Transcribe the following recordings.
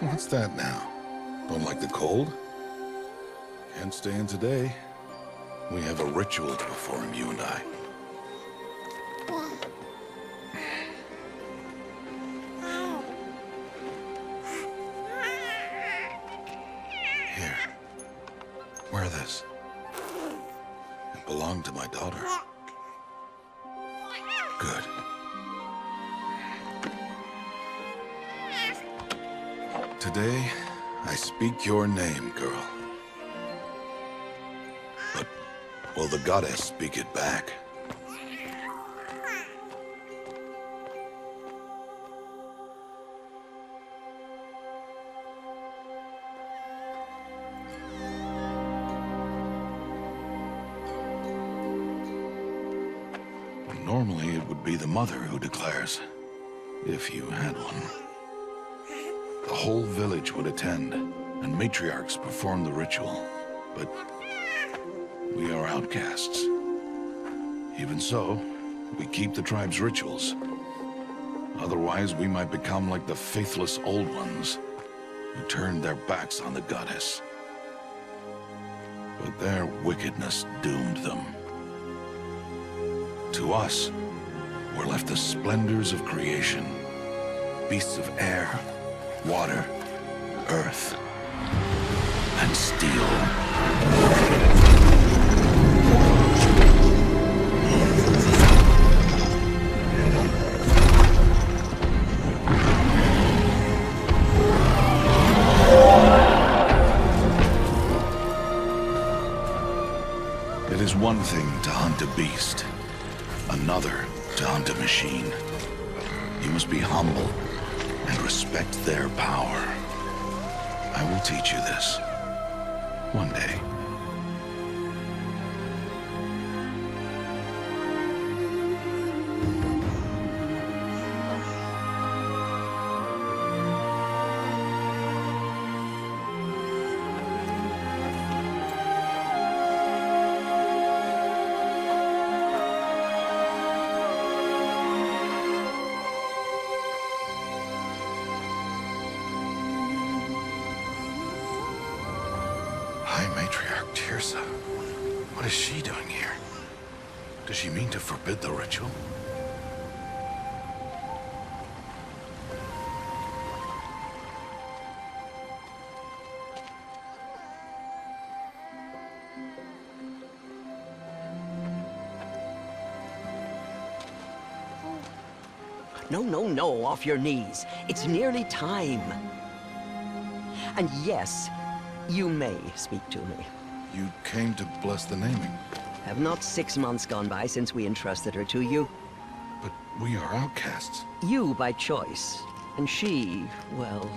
What's that now? Don't like the cold? Can't stay in today. We have a ritual to perform, you and I. Here. Wear this. It belonged to my daughter. Good. Today, I speak your name, girl. But will the goddess speak it back? Normally, it would be the mother who declares, if you had one. The whole village would attend, and matriarchs perform the ritual. But we are outcasts. Even so, we keep the tribe's rituals. Otherwise, we might become like the faithless old ones, who turned their backs on the goddess. But their wickedness doomed them. To us, were left the splendors of creation, beasts of air, water, earth, and steel. It is one thing to hunt a beast, another to hunt a machine. You must be humble and respect their power. I will teach you this one day. Matriarch Tirsa. What is she doing here? Does she mean to forbid the ritual? No, no, no, off your knees. It's nearly time. And yes, you may speak to me. You came to bless the naming. Have not 6 months gone by since we entrusted her to you? But we are outcasts. You by choice, and she, well...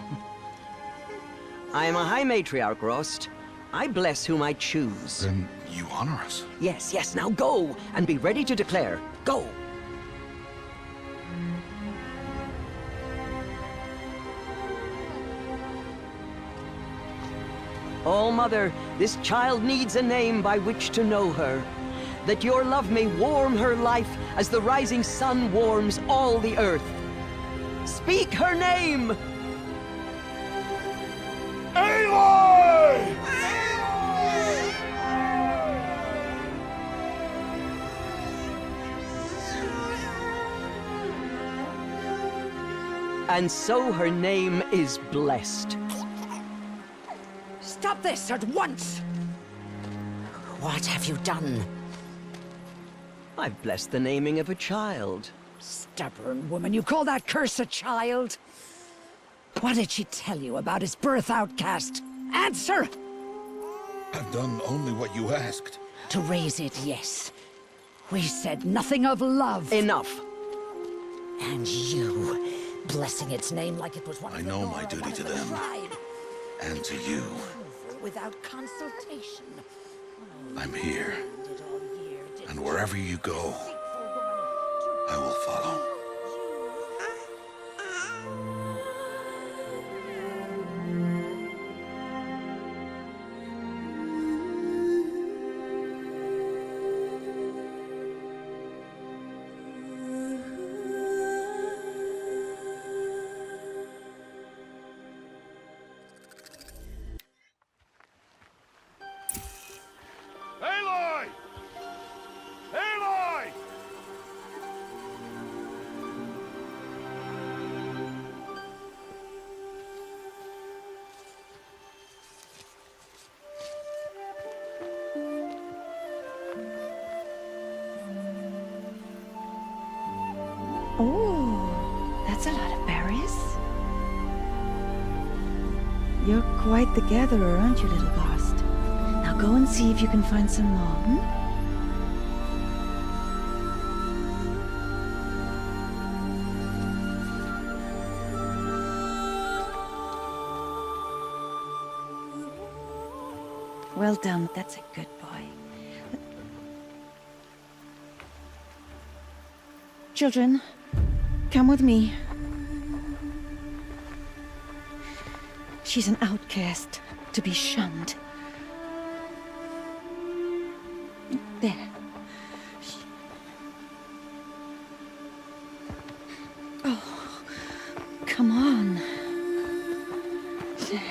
I am a High Matriarch, Rost. I bless whom I choose. Then you honor us. Yes, yes, now go, and be ready to declare. Go! Oh, Mother, this child needs a name by which to know her. That your love may warm her life as the rising sun warms all the earth. Speak her name! Aloy! And so her name is blessed. Stop this at once! What have you done? I've blessed the naming of a child. Stubborn woman, you call that curse a child? What did she tell you about his birth, outcast? Answer! I've done only what you asked. To raise it, yes. We said nothing of love. Enough. And you, blessing its name like it was one I of know the my Nora, duty one to of the them. tribe. And to you. Without consultation. I'm here. Did all year, did And wherever you go, I will follow. You're quite the gatherer, aren't you, little ghost? Now go and see if you can find some more, Well done, that's a good boy. Children, come with me. She's an outcast, to be shunned. There. Oh, come on. There.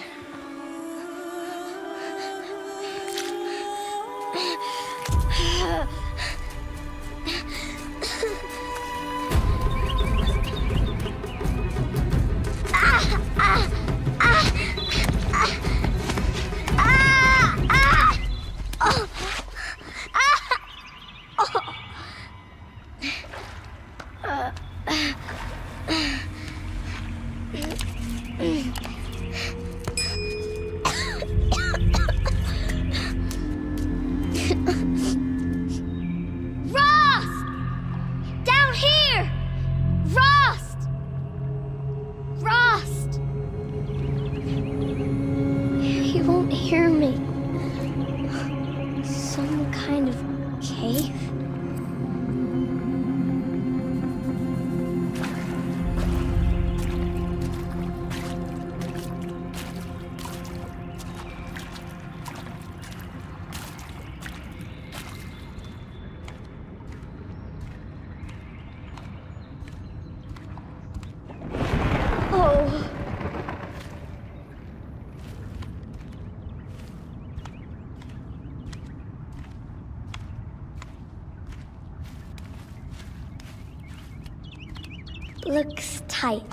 Looks tight,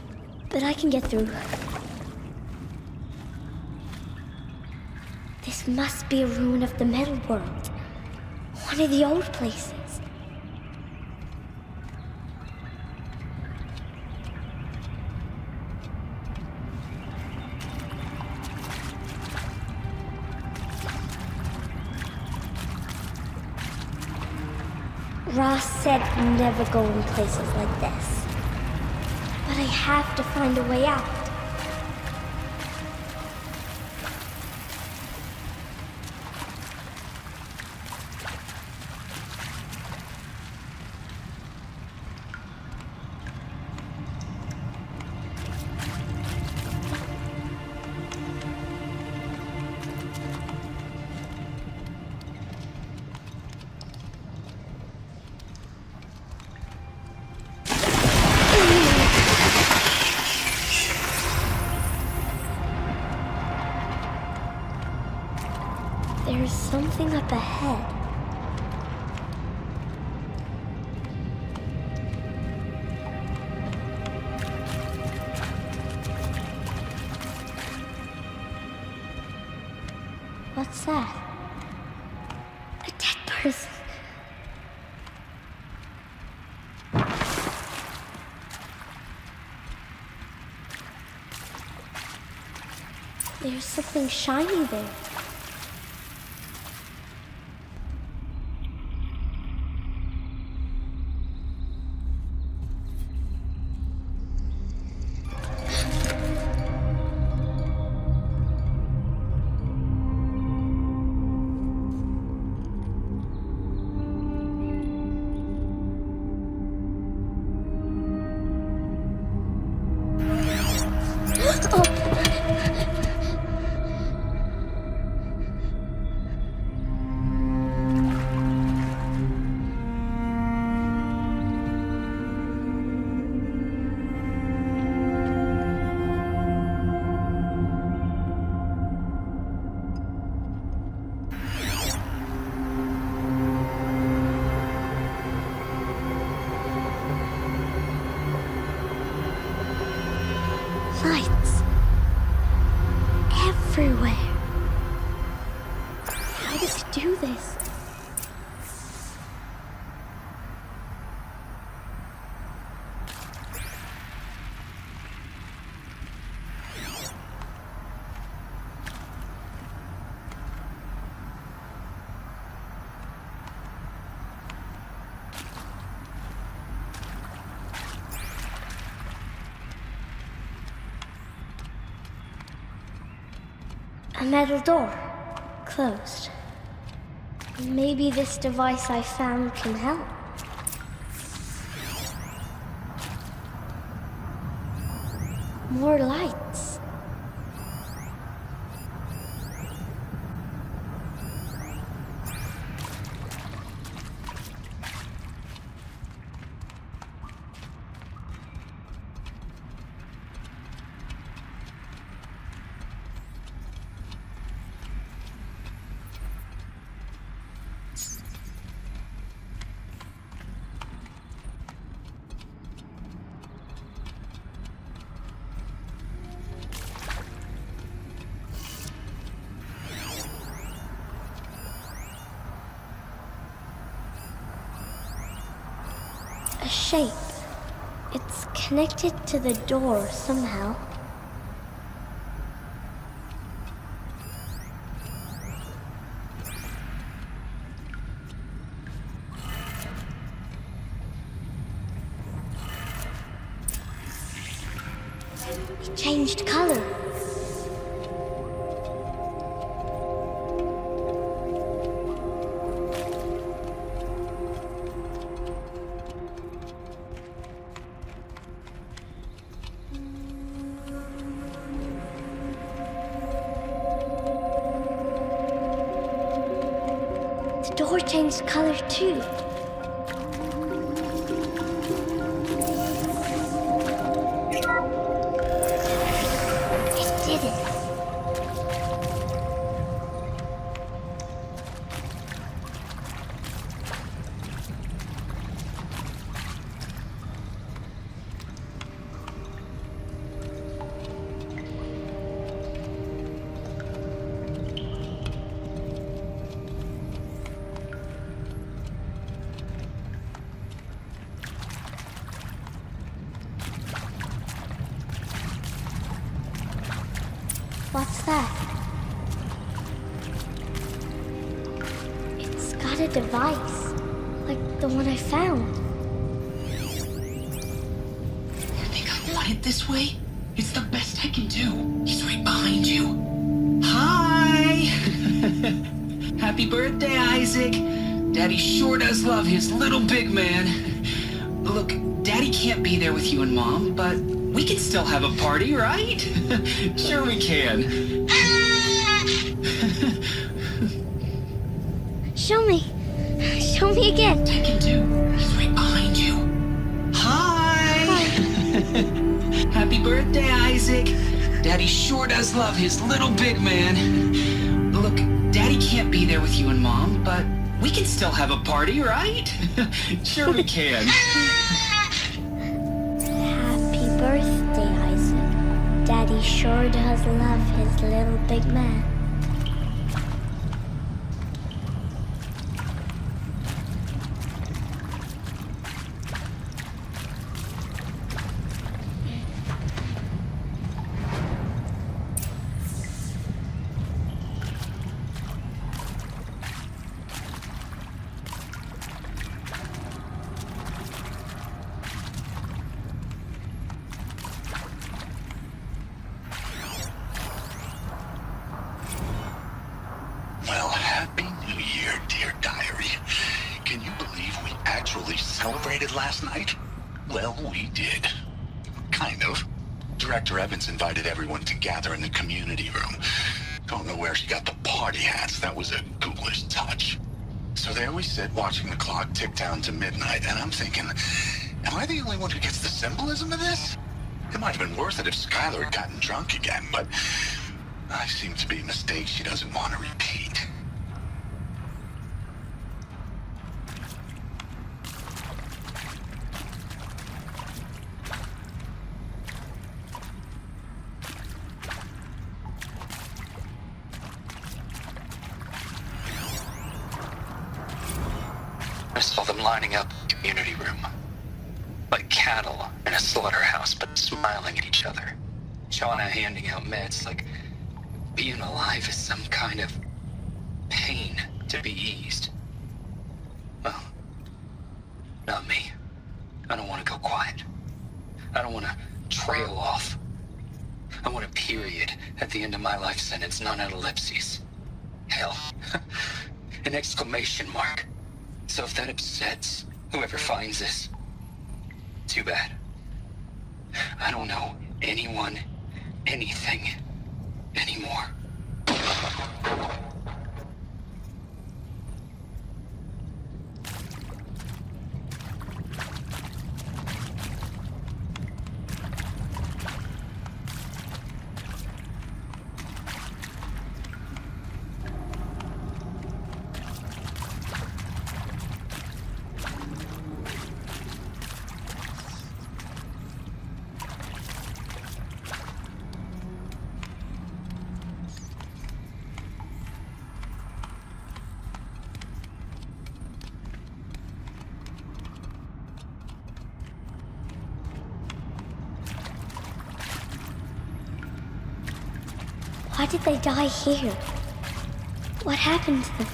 but I can get through. This must be a ruin of the metal world. One of the old places. Ross said never go in places like this. But I have to find a way out. There's something up ahead. What's that? A dead person. There's something shiny there. metal door. Closed. Maybe this device I found can help. More lights. A shape. It's connected to the door somehow. It changed color. The door changed color too. It did it. What's that? It's got a device, like the one I found. You think I want it this way? It's the best I can do. He's right behind you. Hi! Happy birthday, Isaac. Daddy sure does love his little big man. Look, Daddy can't be there with you and Mom, but we can still have a party, right? Sure we can. Show me. Show me again. I can do. He's right behind you. Hi! Happy birthday, Isaac. Daddy sure does love his little big man. Look, Daddy can't be there with you and Mom, but we can still have a party, right? Sure we can. Happy birthday, Isaac. Daddy sure does love his little big man. Well, Happy New Year, dear diary. Can you believe we actually celebrated last night? Well, we did. Kind of. Director Evans invited everyone to gather in the community room. Don't know where she got the party hats. That was a ghoulish touch. So there we sit, watching the clock tick down to midnight, and I'm thinking, am I the only one who gets the symbolism of this? It might have been worth it if Skylar had gotten drunk again, but I seem to be a mistake she doesn't want to repeat. I saw them lining up in the community room. Like cattle in a slaughterhouse, but smiling at each other. Shauna handing out meds like being alive is some kind of pain to be eased. Well, not me. I don't want to go quiet. I don't want to trail off. I want a period at the the end of my life sentence, not an ellipses. Hell, an exclamation mark. So if that upsets whoever finds this, too bad. I don't know anyone, anything, anymore. Why did they die here? What happened to them?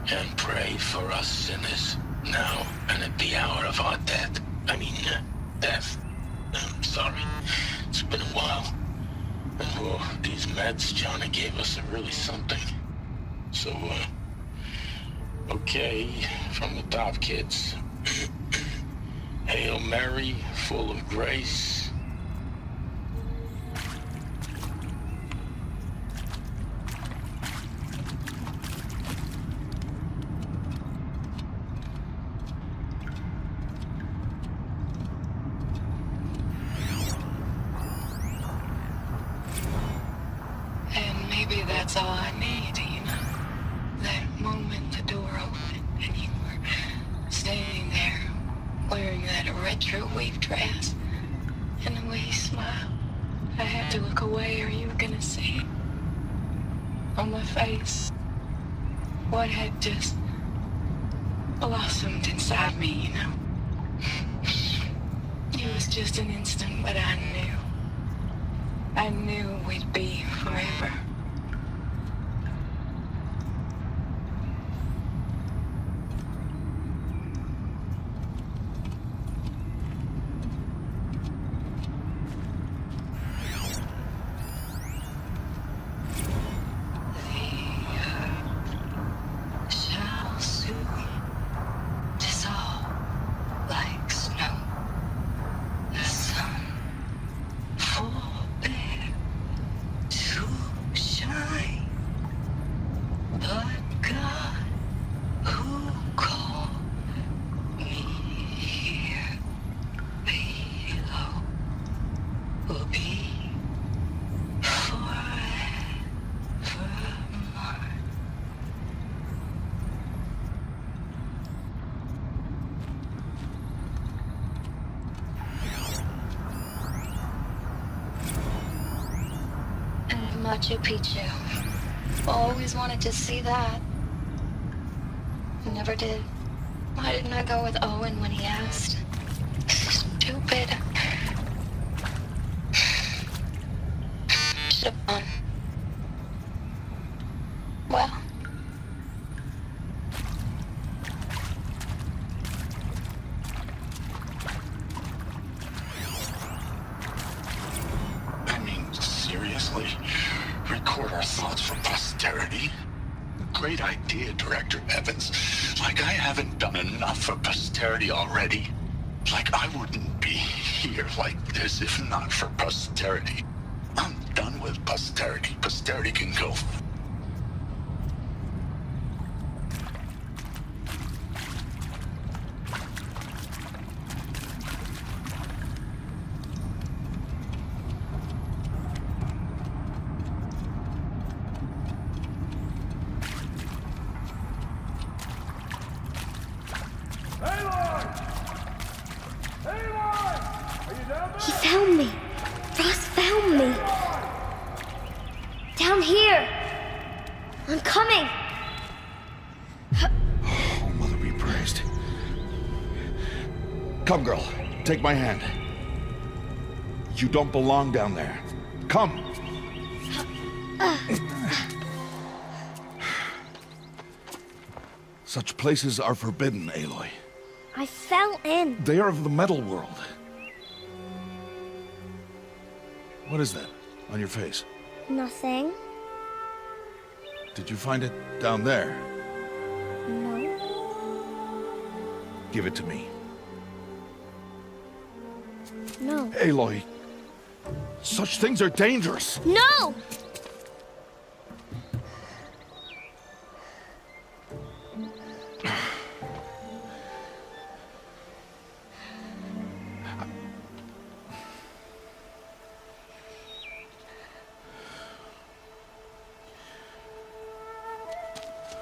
And pray for us sinners, now and at the hour of our death. Death. I'm sorry. It's been a while. And these meds Johnny gave us are really something. So, okay, from the top, kids. Hail Mary, full of grace. And maybe that's all I need, you know? That moment the door opened and you were standing there wearing that retro wave dress and the way you smiled. I had to look away or you were gonna see it on my face what had just blossomed inside me, you know? It was just an instant, but I knew we'd be forever. Machu Picchu. Always wanted to see that. Never did. Why didn't I go with Owen when he asked? Stupid. Should've gone. Well. Seriously? Record our thoughts for posterity? Great idea, Director Evans. Like I haven't done enough for posterity already. Like I wouldn't be here like this if not for posterity. I'm done with posterity. Posterity can go. He found me. Ross found me. Down here. I'm coming. Oh, Mother be praised. Come, girl. Take my hand. You don't belong down there. Come. Such places are forbidden, Aloy. I fell in. They are of the metal world. What is that on your face? Nothing. Did you find it down there? No. Give it to me. No. Aloy, such things are dangerous. No!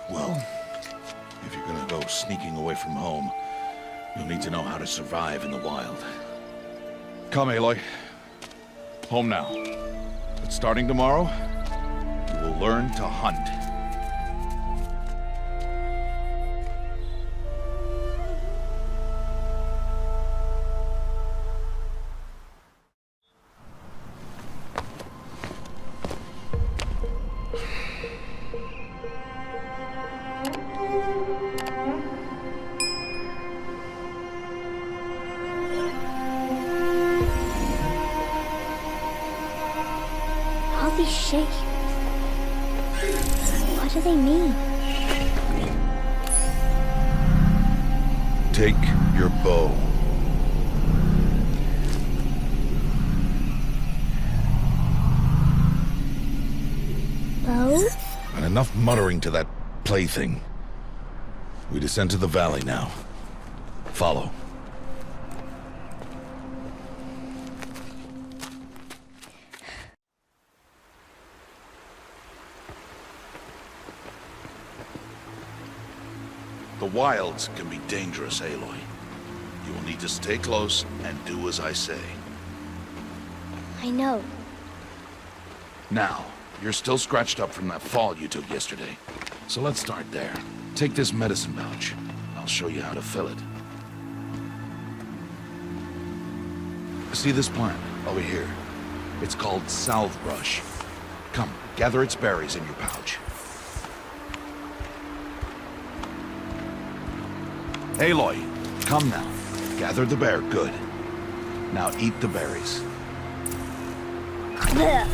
Well, if you're gonna go sneaking away from home, you'll need to know how to survive in the wild. Come, Aloy. Home now. But starting tomorrow, you will learn to hunt. All these shapes. What do they mean? Take your bow. Bow? And enough muttering to that plaything. We descend to the valley now. Follow. The wilds can be dangerous, Aloy. You will need to stay close and do as I say. I know. Now, you're still scratched up from that fall you took yesterday. So let's start there. Take this medicine pouch. I'll show you how to fill it. See this plant over here? It's called salve brush. Come, gather its berries in your pouch. Aloy, come now. Gather the bear, good. Now eat the berries. Blech.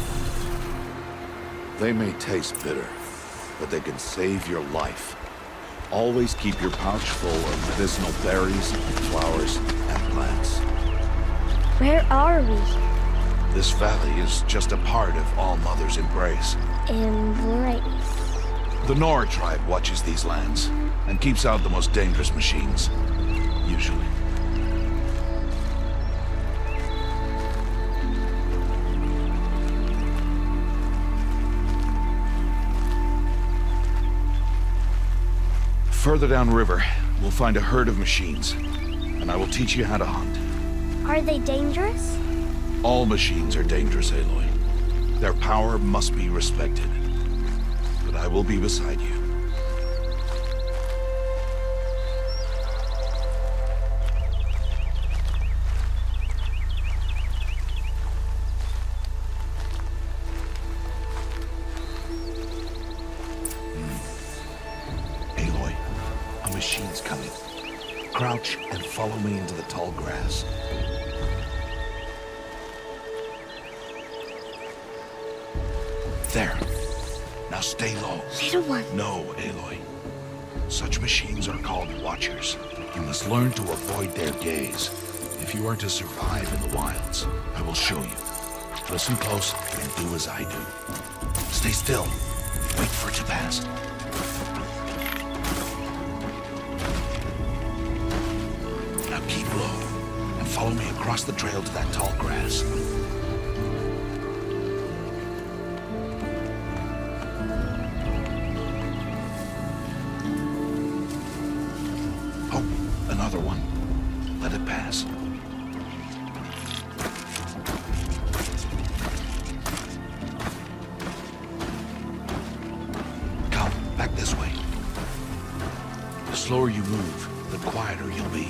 They may taste bitter, but they can save your life. Always keep your pouch full of medicinal berries, flowers, and plants. Where are we? This valley is just a part of All Mother's embrace. Embrace. The Nora tribe watches these lands and keeps out the most dangerous machines, usually. Further downriver, we'll find a herd of machines, and I will teach you how to hunt. Are they dangerous? All machines are dangerous, Aloy. Their power must be respected. But I will be beside you. Aloy, a machine's coming. Crouch and follow me into the tall grass. There. Now stay low. Little one. No, Aloy. Such machines are called watchers. You must learn to avoid their gaze. If you are to survive in the wilds, I will show you. Listen close and do as I do. Stay still. Wait for it to pass. Now keep low and follow me across the trail to that tall grass. Oh, another one. Let it pass. Come, back this way. The slower you move, the quieter you'll be.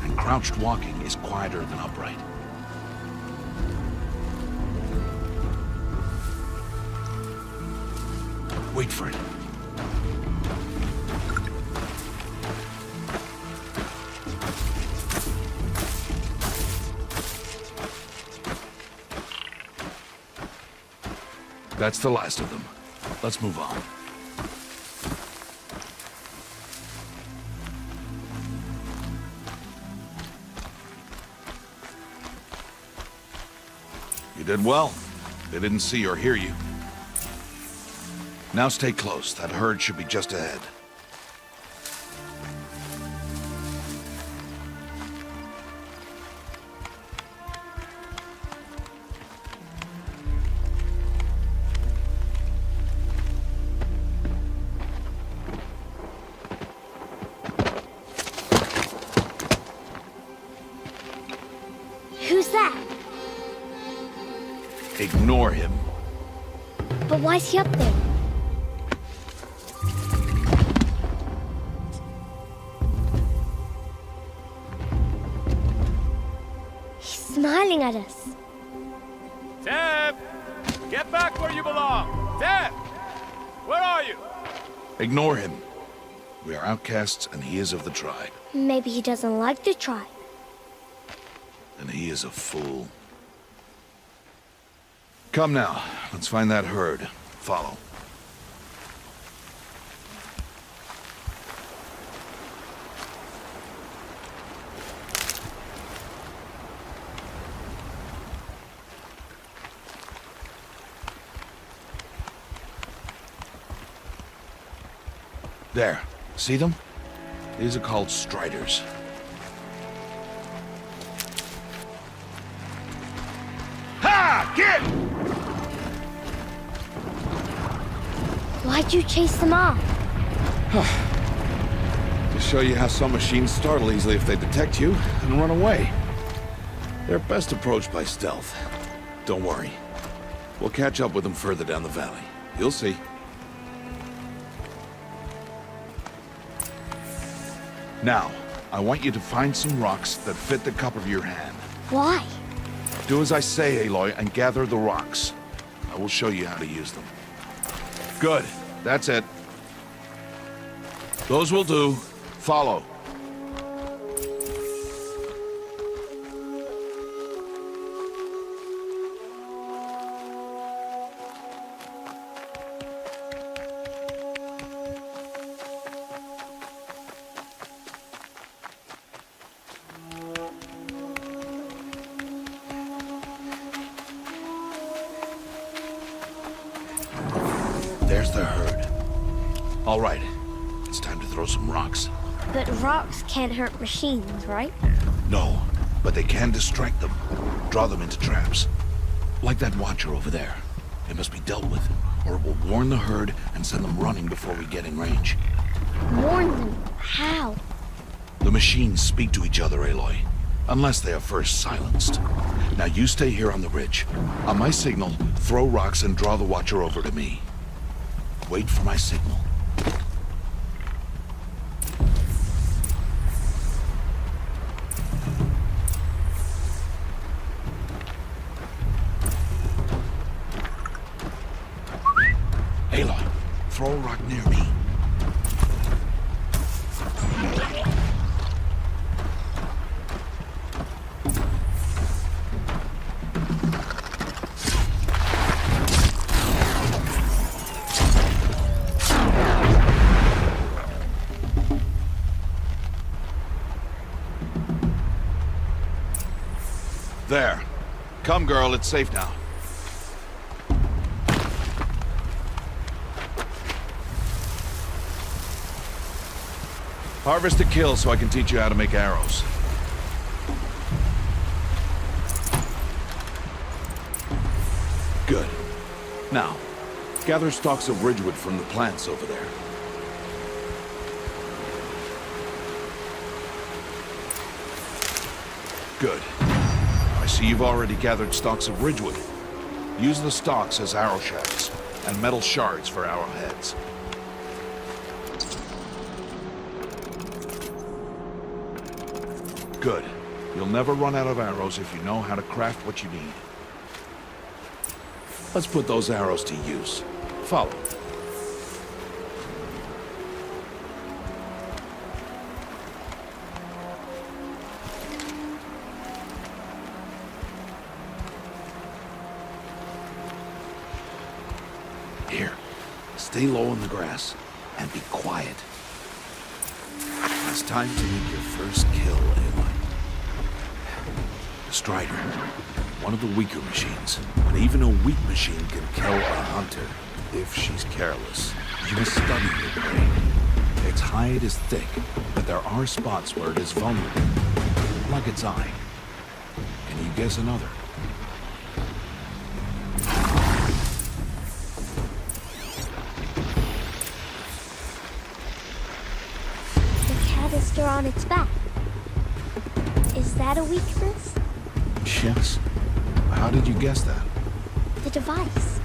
And crouched walking is quieter than upright. Wait for it. That's the last of them. Let's move on. You did well. They didn't see or hear you. Now stay close. That herd should be just ahead. Who's that? Ignore him. But why is he up there? He's smiling at us. Teb! Get back where you belong! Teb! Where are you? Ignore him. We are outcasts and he is of the tribe. Maybe he doesn't like the tribe. And he is a fool. Come now, let's find that herd. Follow. There. See them? These are called striders. Ha! Get! Why'd you chase them off? To show you how some machines startle easily if they detect you and run away. They're best approached by stealth. Don't worry. We'll catch up with them further down the valley. You'll see. Now, I want you to find some rocks that fit the cup of your hand. Why? Do as I say, Aloy, and gather the rocks. I will show you how to use them. Good. That's it. Those will do. Follow. There's the herd. All right, it's time to throw some rocks. But rocks can't hurt machines, right? No, but they can distract them. Draw them into traps. Like that watcher over there. It must be dealt with, or it will warn the herd and send them running before we get in range. Warn them? How? The machines speak to each other, Aloy. Unless they are first silenced. Now you stay here on the ridge. On my signal, throw rocks and draw the watcher over to me. Wait for my signal. Aloy, throw a rock near me. There. Come, girl, it's safe now. Harvest a kill so I can teach you how to make arrows. Good. Now, gather stalks of ridgewood from the plants over there. Good. I see you've already gathered stalks of ridgewood. Use the stalks as arrow shafts, and metal shards for arrowheads. Good. You'll never run out of arrows if you know how to craft what you need. Let's put those arrows to use. Follow. Stay low in the grass and be quiet. It's time to make your first kill, Aloy. The Strider, one of the weaker machines, and even a weak machine can kill a hunter if she's careless. You must study your prey. Its hide is thick, but there are spots where it is vulnerable, like its eye. Can you guess another? Canister on its back. Is that a weakness? Yes. How did you guess that? The device.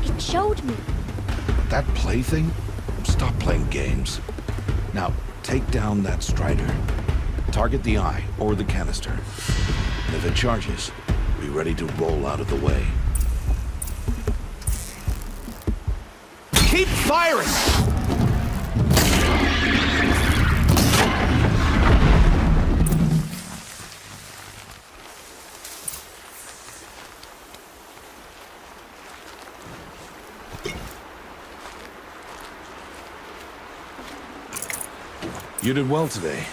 It showed me. That plaything? Stop playing games. Now, take down that Strider. Target the eye or the canister. And if it charges, be ready to roll out of the way. Keep firing! You did well today,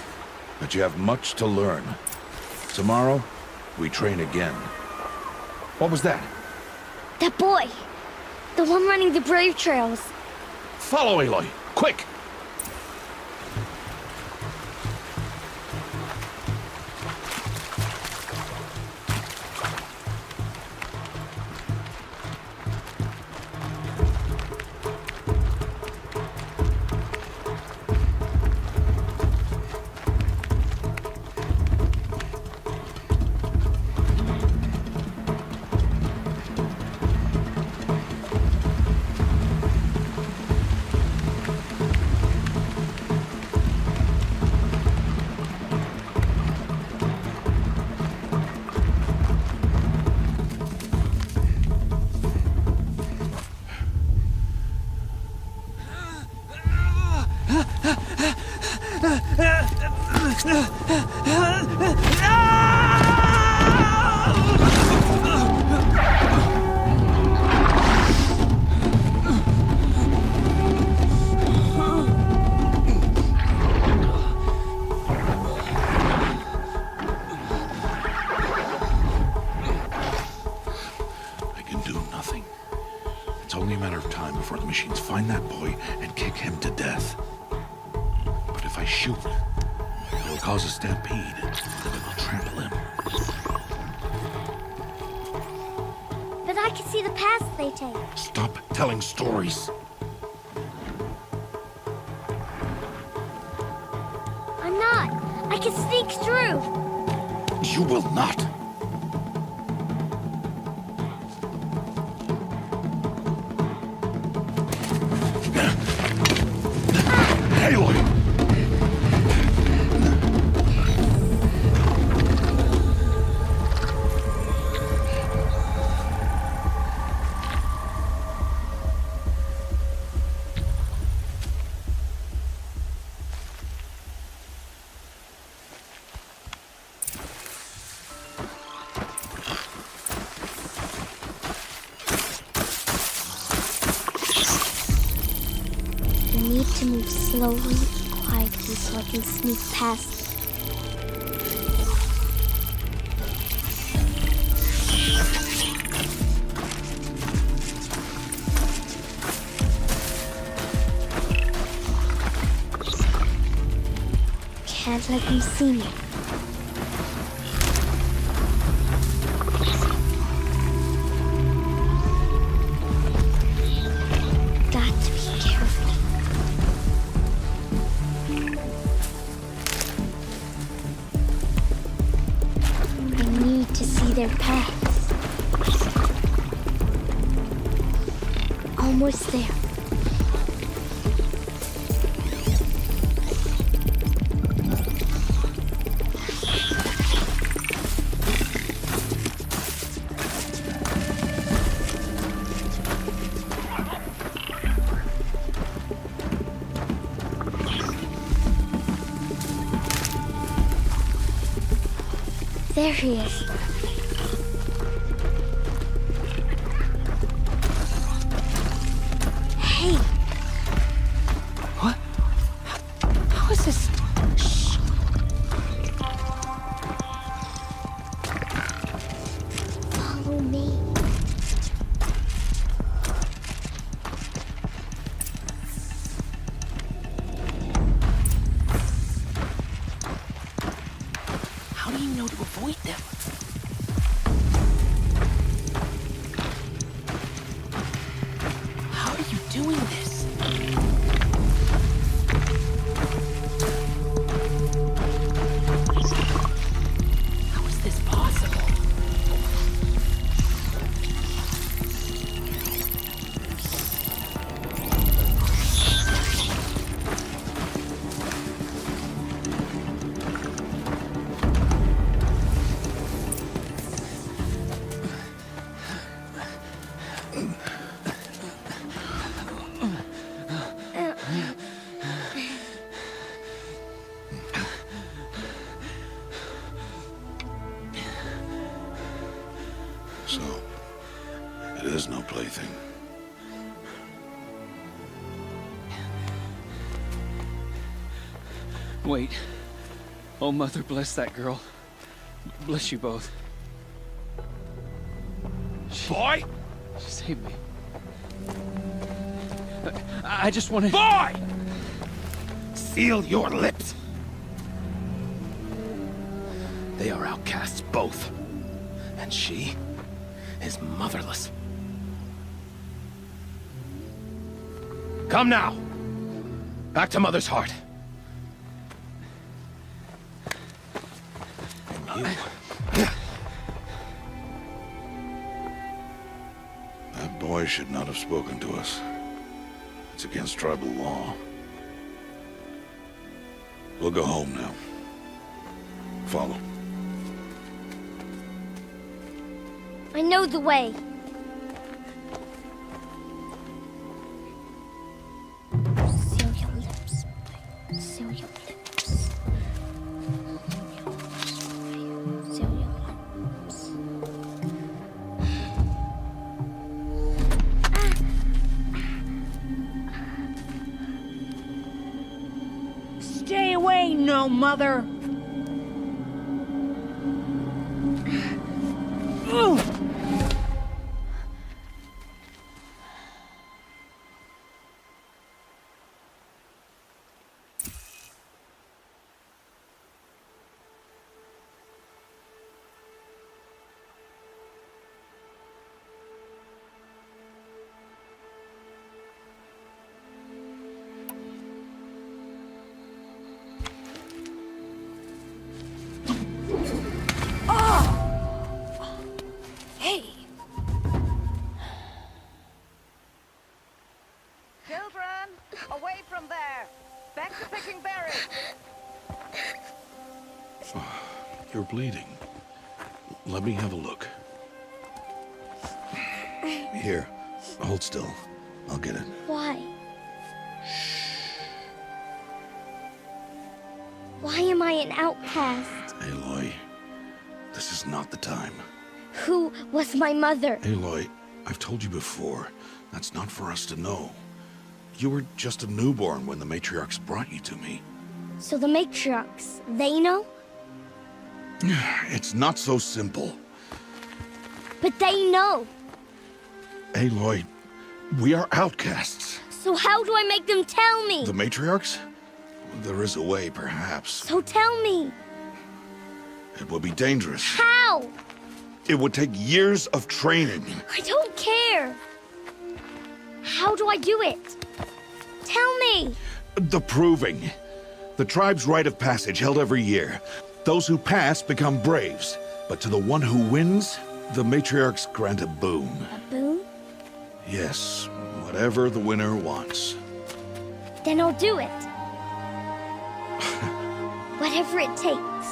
but you have much to learn. Tomorrow, we train again. What was that? That boy. The one running the brave trails. Follow Aloy, quick! It's only a matter of time before the machines find that boy and kick him to death. But if I shoot, it'll cause a stampede, and it will trample him. But I can see the paths they take. Stop telling stories. I'm not. I can sneak through. You will not. Aloy! To move slowly, quietly, so I can sneak past. Can't let them see me. Their paths. Almost there. There he is. So, it is no plaything. Wait. Oh, Mother, bless that girl. Bless you both. Boy! She saved me. I just want to... Boy! Seal your lips. They are outcasts, both. And she is motherless. Come now. Back to Mother's heart. And you... That boy should not have spoken to us. It's against tribal law. We'll go home now. Follow. I know the way. Seal your lips, boy. Seal your lips. Seal your lips. Stay away, no mother! Hey! Children, away from there! Back to picking berries! You're bleeding. Let me have a look. Here, hold still. I'll get it. Why? Why am I an outcast? Aloy, this is not the time. Who was my mother? Aloy, I've told you before, that's not for us to know. You were just a newborn when the matriarchs brought you to me. So the matriarchs, they know? It's not so simple. But they know. Aloy, we are outcasts. So how do I make them tell me? The matriarchs? There is a way, perhaps. So tell me. It would be dangerous. How? It would take years of training. I don't care. How do I do it? Tell me. The proving. The tribe's rite of passage held every year. Those who pass become braves. But to the one who wins, the matriarchs grant a boon. A boon? Yes, whatever the winner wants. Then I'll do it. Whatever it takes.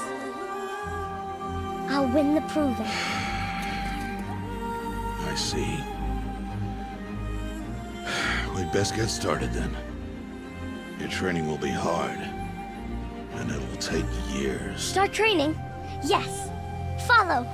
I'll win the proving. I see. We'd best get started then. Your training will be hard, and it'll take years. Start training? Yes. Follow.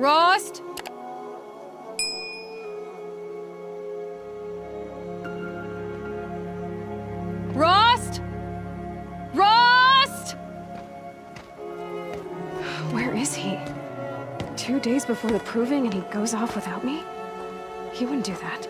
Rost? Rost? Rost? Where is he? 2 days before the proving and he goes off without me? He wouldn't do that.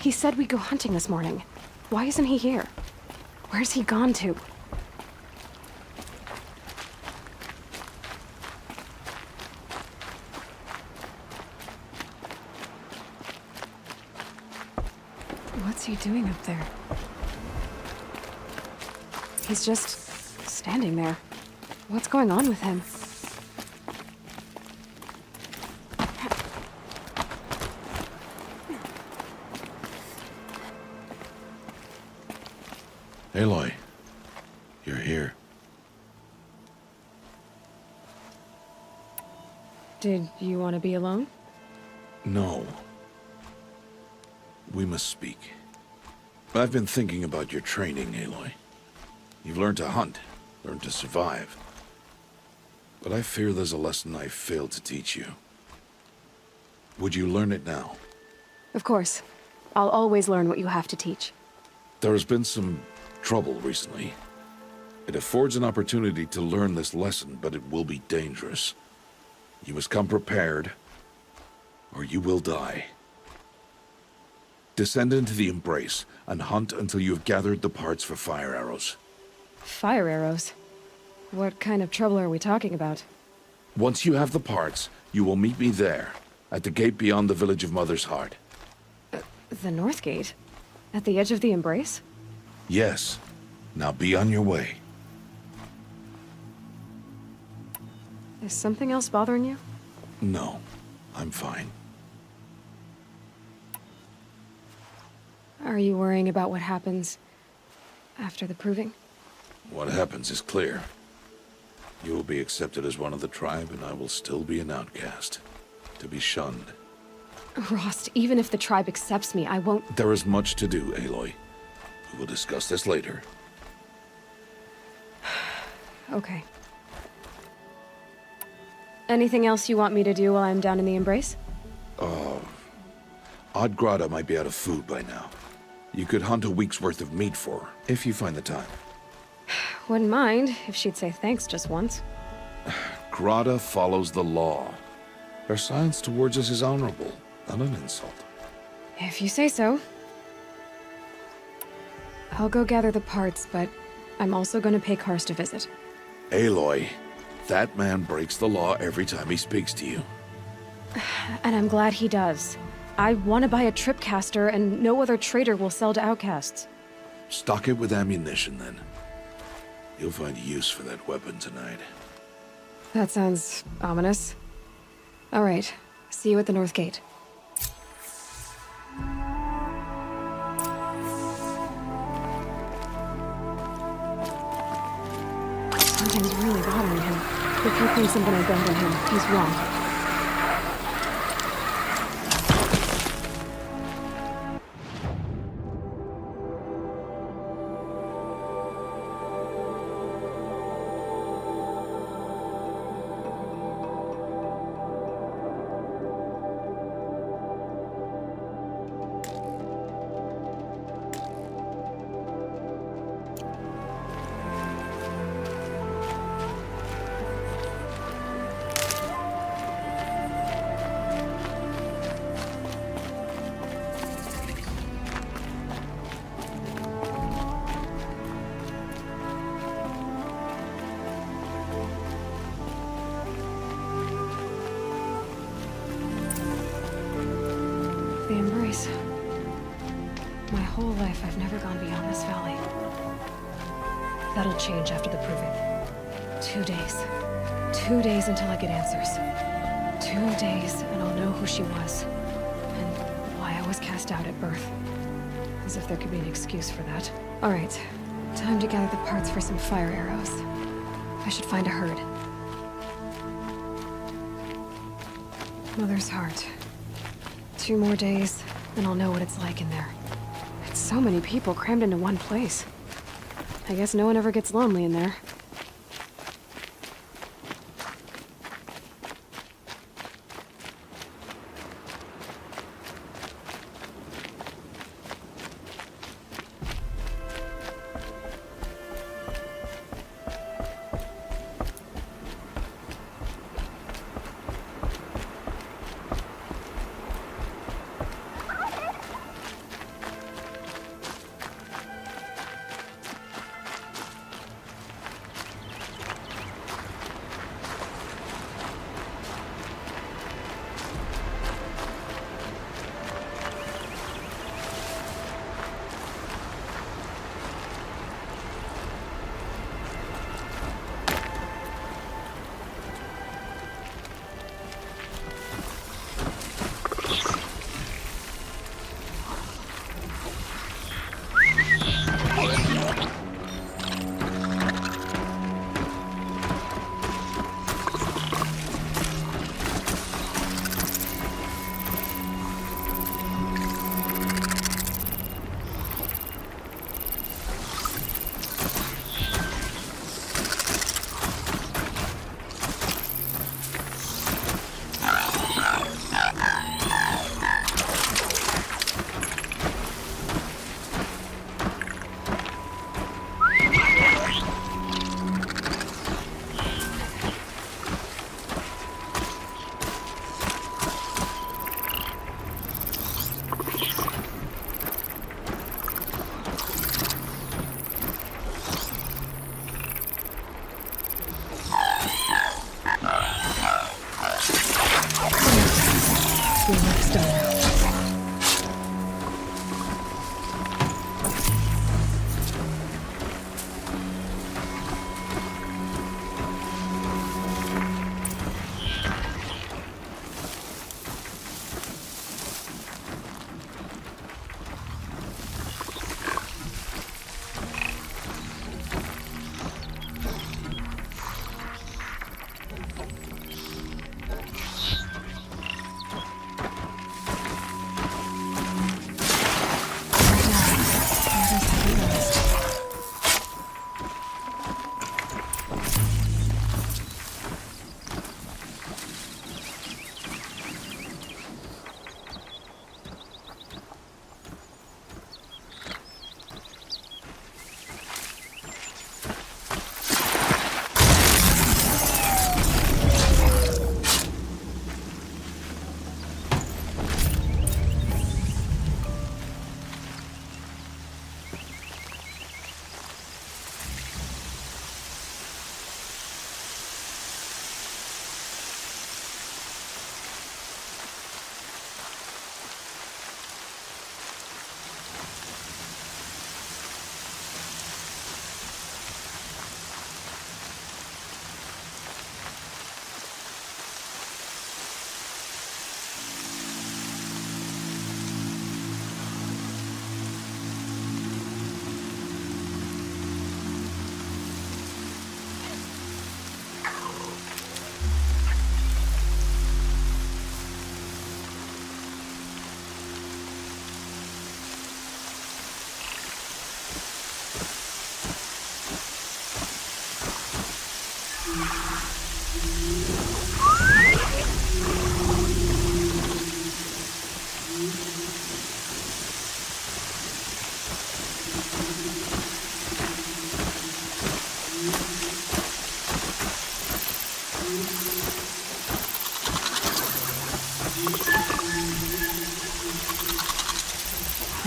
He said we'd go hunting this morning. Why isn't he here? Where's he gone to? What's he doing up there? He's just standing there. What's going on with him? Aloy, you're here. Did you want to be alone? No. We must speak. I've been thinking about your training, Aloy. You've learned to hunt, learned to survive. But I fear there's a lesson I failed to teach you. Would you learn it now? Of course. I'll always learn what you have to teach. There has been some trouble recently. It affords an opportunity to learn this lesson, but it will be dangerous. You must come prepared, or you will die. Descend into the Embrace and hunt until you have gathered the parts for fire arrows. Fire arrows? What kind of trouble are we talking about? Once you have the parts, you will meet me there, at the gate beyond the village of Mother's Heart. The North Gate? At the edge of the Embrace? Yes. Now be on your way. Is something else bothering you? No, I'm fine. Are you worrying about what happens after the proving? What happens is clear. You will be accepted as one of the tribe, and I will still be an outcast, to be shunned. Rost, even if the tribe accepts me, I won't— There is much to do, Aloy. We will discuss this later. Okay. Anything else you want me to do while I'm down in the Embrace? Odd Grata might be out of food by now. You could hunt a week's worth of meat for her, if you find the time. Wouldn't mind if she'd say thanks just once. Grata follows the law. Her silence towards us is honorable, not an insult. If you say so. I'll go gather the parts, but I'm also going to pay Karst a visit. Aloy, that man breaks the law every time he speaks to you. And I'm glad he does. I want to buy a tripcaster, and no other trader will sell to outcasts. Stock it with ammunition, then. You'll find use for that weapon tonight. That sounds ominous. All right. See you at the North Gate. Something's really bothering him. If he thinks I'm gonna abandon him, he's wrong. days. My whole life, I've never gone beyond this valley. That'll change after the proving. 2 days. 2 days until I get answers. 2 days, and I'll know who she was. And why I was cast out at birth. As if there could be an excuse for that. Alright, time to gather the parts for some fire arrows. I should find a herd. Mother's heart. 2 more days, and I'll know what it's like in there. It's so many people crammed into one place. I guess no one ever gets lonely in there.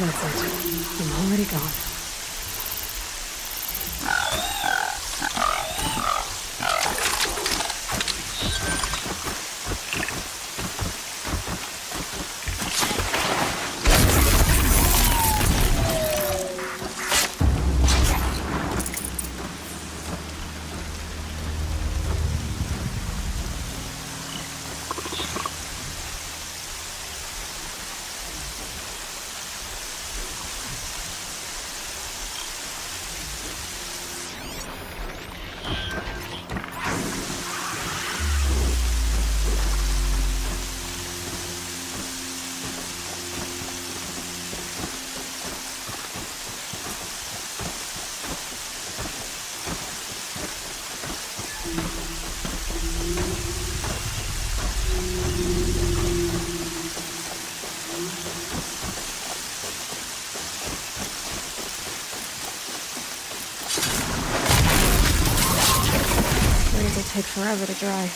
That's it. I'm already gone. forever to dry.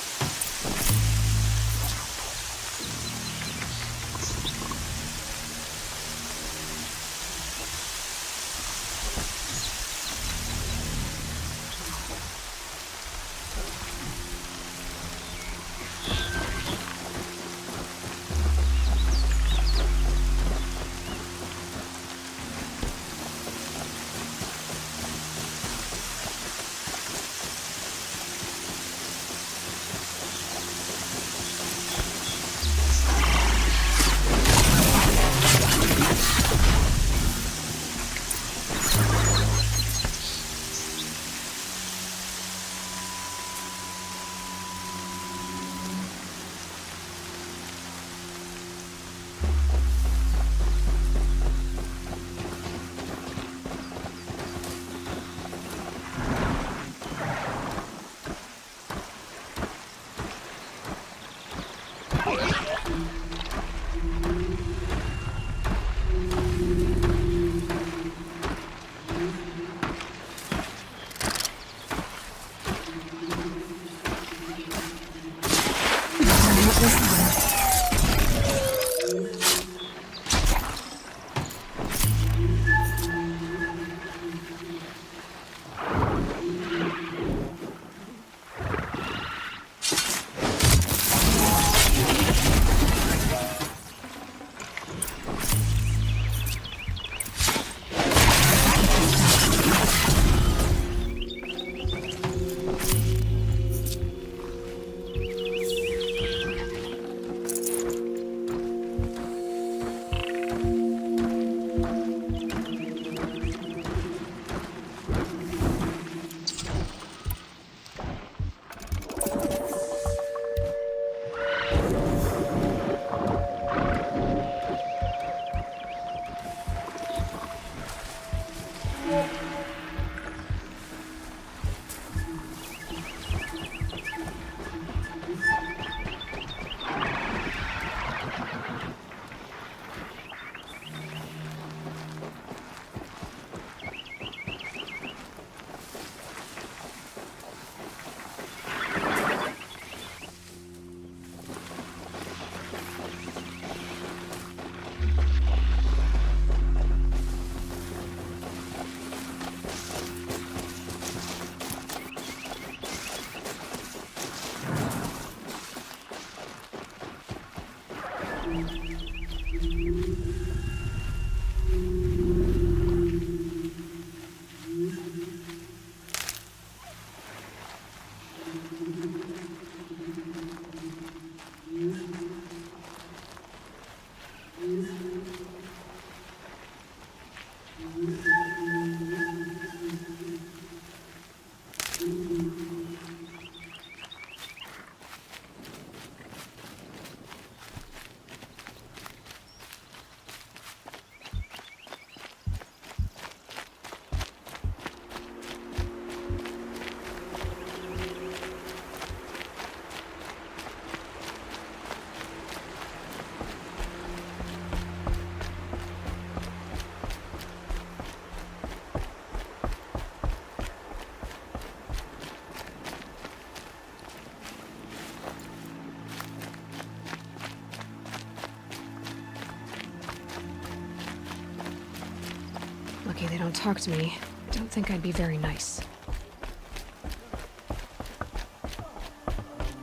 Lucky they don't talk to me. Don't think I'd be very nice.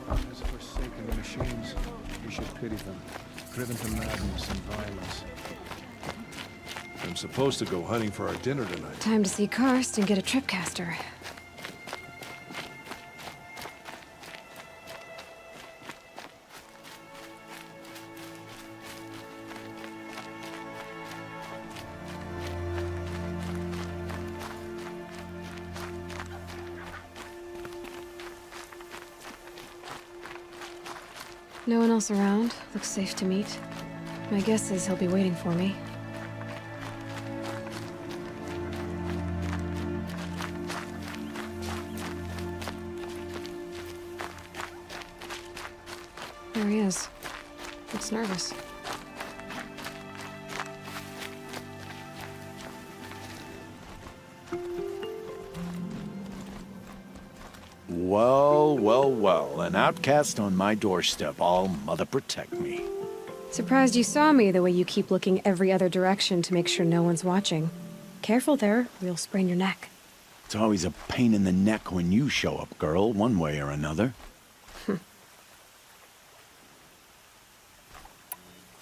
Has forsaken the machines. You should pity them, driven to madness and violence. I'm supposed to go hunting for our dinner tonight. Time to see Karst and get a tripcaster. No one else around. Looks safe to meet. My guess is he'll be waiting for me. There he is. Looks nervous. Well, well, well. An outcast on my doorstep. All mother protect me. Surprised you saw me the way you keep looking every other direction to make sure no one's watching. Careful there, or you'll sprain your neck. It's always a pain in the neck when you show up, girl, one way or another.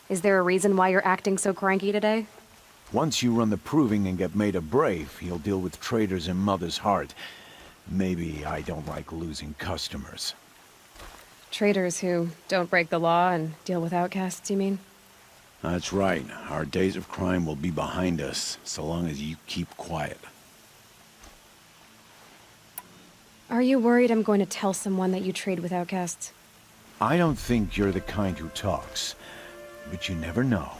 Is there a reason why you're acting so cranky today? Once you run the proving and get made a brave, he'll deal with traitors in Mother's heart. Maybe I don't like losing customers. Traitors who don't break the law and deal with outcasts, you mean? That's right. Our days of crime will be behind us, so long as you keep quiet. Are you worried I'm going to tell someone that you trade with outcasts? I don't think you're the kind who talks, but you never know.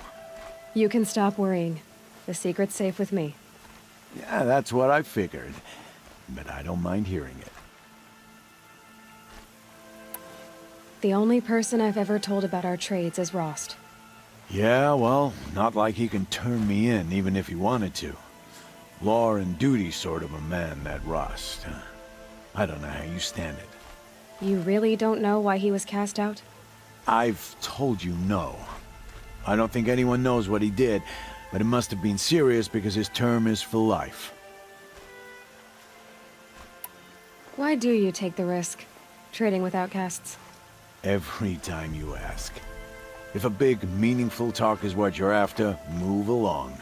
You can stop worrying. The secret's safe with me. Yeah, that's what I figured, but I don't mind hearing it. The only person I've ever told about our trades is Rost. Yeah, well, not like he can turn me in, even if he wanted to. Law and duty sort of a man, that Rost. I don't know how you stand it. You really don't know why he was cast out? I've told you no. I don't think anyone knows what he did, but it must have been serious because his term is for life. Why do you take the risk, trading with outcasts? Every time you ask. If a big, meaningful talk is what you're after, move along.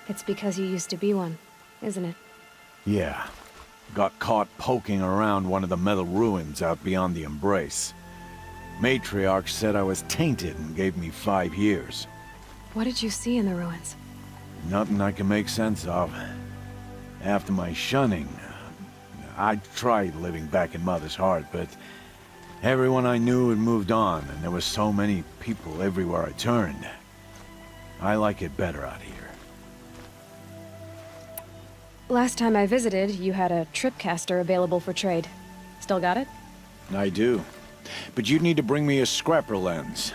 It's because you used to be one, isn't it? Yeah. Got caught poking around one of the metal ruins out beyond the Embrace. Matriarch said I was tainted and gave me 5 years. What did you see in the ruins? Nothing I can make sense of. After my shunning, I tried living back in Mother's heart, but everyone I knew had moved on, and there were so many people everywhere I turned. I like it better out here. Last time I visited, you had a tripcaster available for trade. Still got it? I do. But you'd need to bring me a scrapper lens.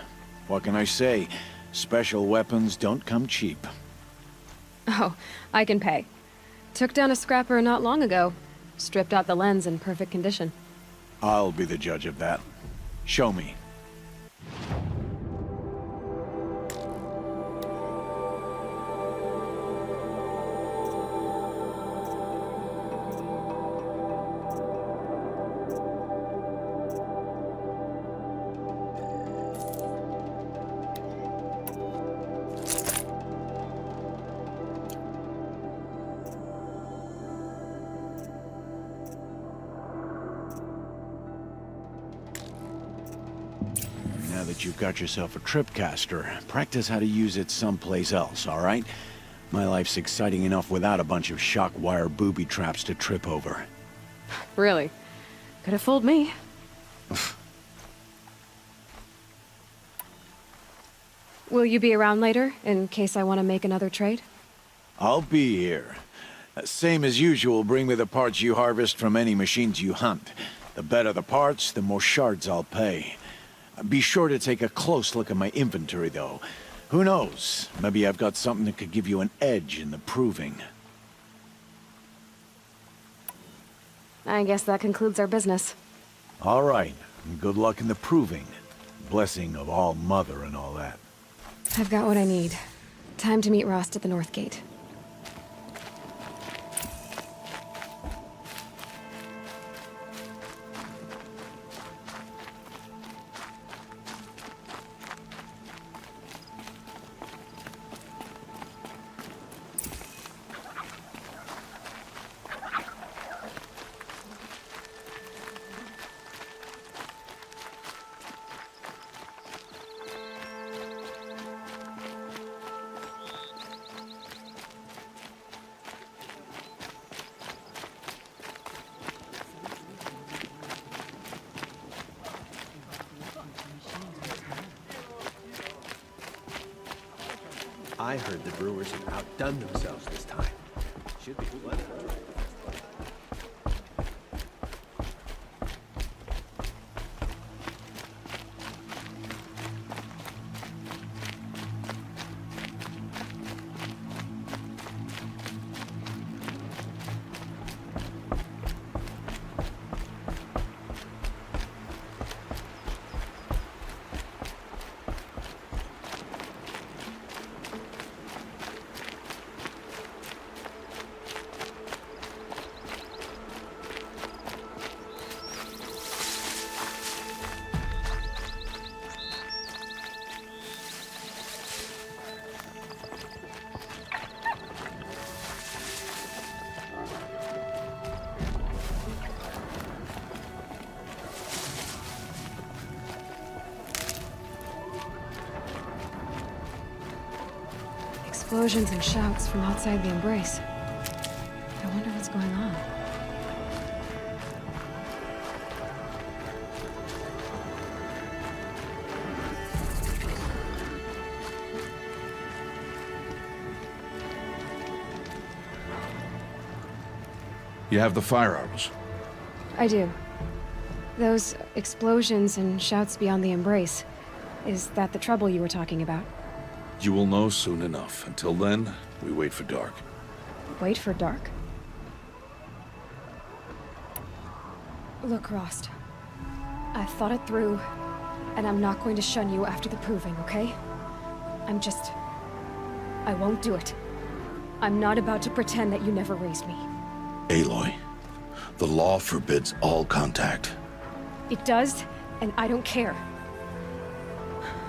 What can I say? Special weapons don't come cheap. Oh, I can pay. Took down a scrapper not long ago. Stripped out the lens in perfect condition. I'll be the judge of that. Show me. Now that you've got yourself a tripcaster, practice how to use it someplace else, all right? My life's exciting enough without a bunch of shock wire booby traps to trip over. Really? Could have fooled me. Will you be around later, in case I want to make another trade? I'll be here. Same as usual, bring me the parts you harvest from any machines you hunt. The better the parts, the more shards I'll pay. Be sure to take a close look at my inventory, though. Who knows? Maybe I've got something that could give you an edge in the proving. I guess that concludes our business. All right. Good luck in the proving. Blessing of all mother and all that. I've got what I need. Time to meet Rost at the North Gate. I heard the brewers have outdone themselves this time. Should be plenty. explosions and shouts from outside the embrace. I wonder what's going on. You have the firearms? I do. Those explosions and shouts beyond the embrace. Is that the trouble you were talking about? You will know soon enough. Until then, we wait for dark. Wait for dark? Look, Rost. I've thought it through, and I'm not going to shun you after the proving, okay? I won't do it. I'm not about to pretend that you never raised me. Aloy, the law forbids all contact. It does, and I don't care.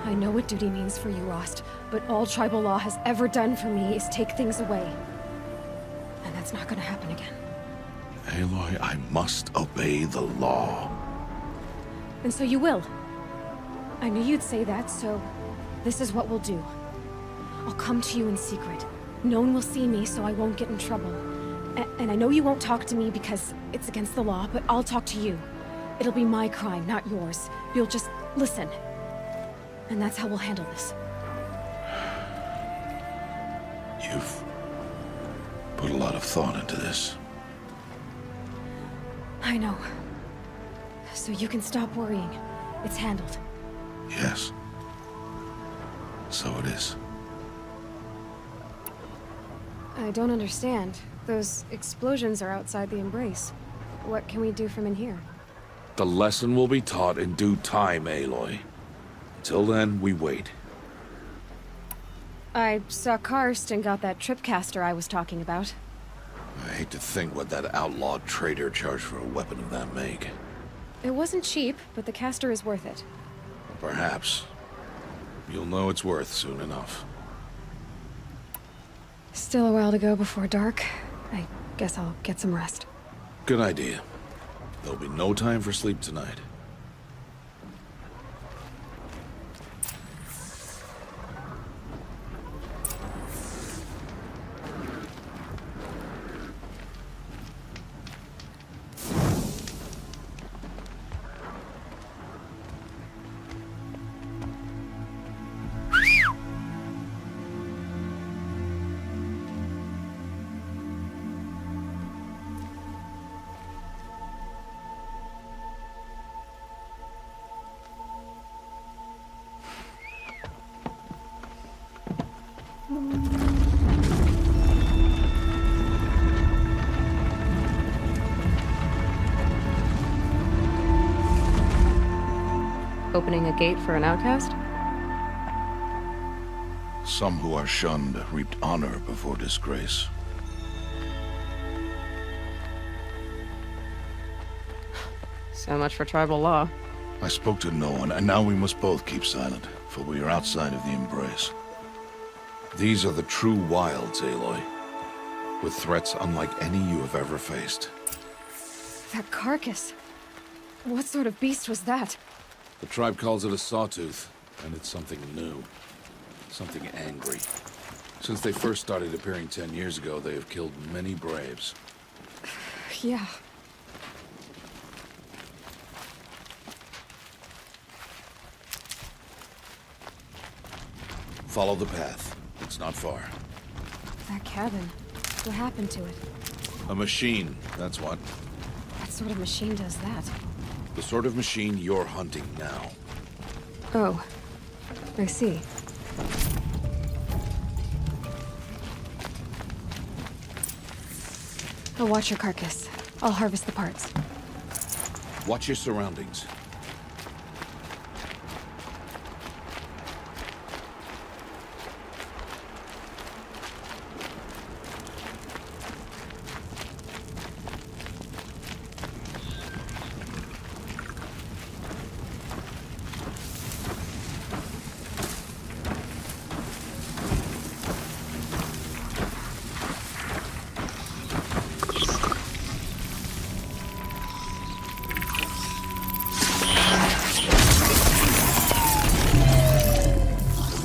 I know what duty means for you, Rost, but all tribal law has ever done for me is take things away. And that's not gonna happen again. Aloy, I must obey the law. And so you will. I knew you'd say that, so this is what we'll do. I'll come to you in secret. No one will see me, so I won't get in trouble. And I know you won't talk to me because it's against the law, but I'll talk to you. It'll be my crime, not yours. You'll just listen. And that's how we'll handle this. You've put a lot of thought into this. I know. So you can stop worrying. It's handled. Yes. So it is. I don't understand. Those explosions are outside the embrace. What can we do from in here? The lesson will be taught in due time, Aloy. Until then, we wait. I saw Karst and got that tripcaster I was talking about. I hate to think what that outlawed trader charged for a weapon of that make. It wasn't cheap, but the caster is worth it. Perhaps. You'll know it's worth soon enough. Still a while to go before dark. I guess I'll get some rest. Good idea. There'll be no time for sleep tonight. Opening a gate for an outcast? Some who are shunned reaped honor before disgrace. So much for tribal law. I spoke to no one, and now we must both keep silent, for we are outside of the embrace. These are the true wilds, Aloy, with threats unlike any you have ever faced. That carcass. What sort of beast was that? The tribe calls it a sawtooth, and it's something new. Something angry. Since they first started appearing 10 years ago, they have killed many braves. Yeah. Follow the path. It's not far. That cabin. What happened to it? A machine, that's what. What sort of machine does that? The sort of machine you're hunting now. Oh. I see. I'll watch your carcass. I'll harvest the parts. Watch your surroundings.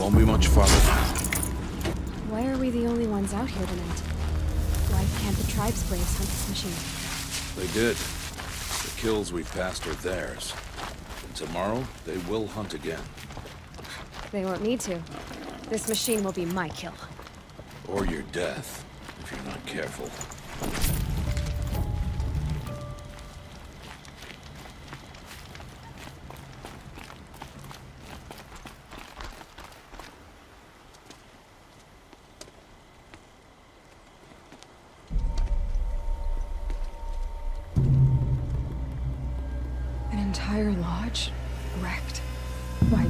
Won't be much farther. Why Why are we the only ones out here tonight? Why can't the tribe's braves hunt this machine? They did. The kills we've passed are theirs. And tomorrow, they will hunt again. They won't need to. This machine will be my kill. Or your death, if you're not careful. An entire lodge wrecked. Why,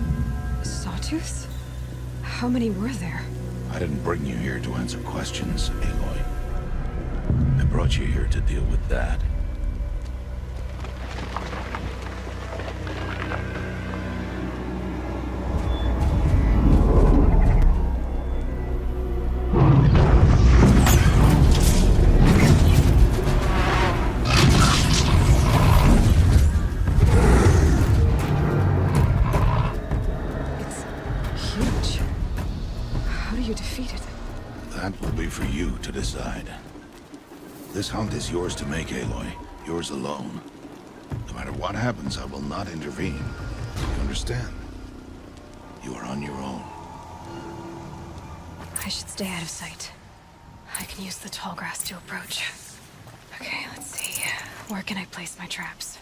sawtooths? How many were there? I didn't bring you here to answer questions, Aloy. I brought you here to deal with that. That will be for you to decide. This hunt is yours to make, Aloy. Yours alone. No matter what happens, I will not intervene. You understand? You are on your own. I should stay out of sight. I can use the tall grass to approach. Okay, let's see. Where can I place my traps?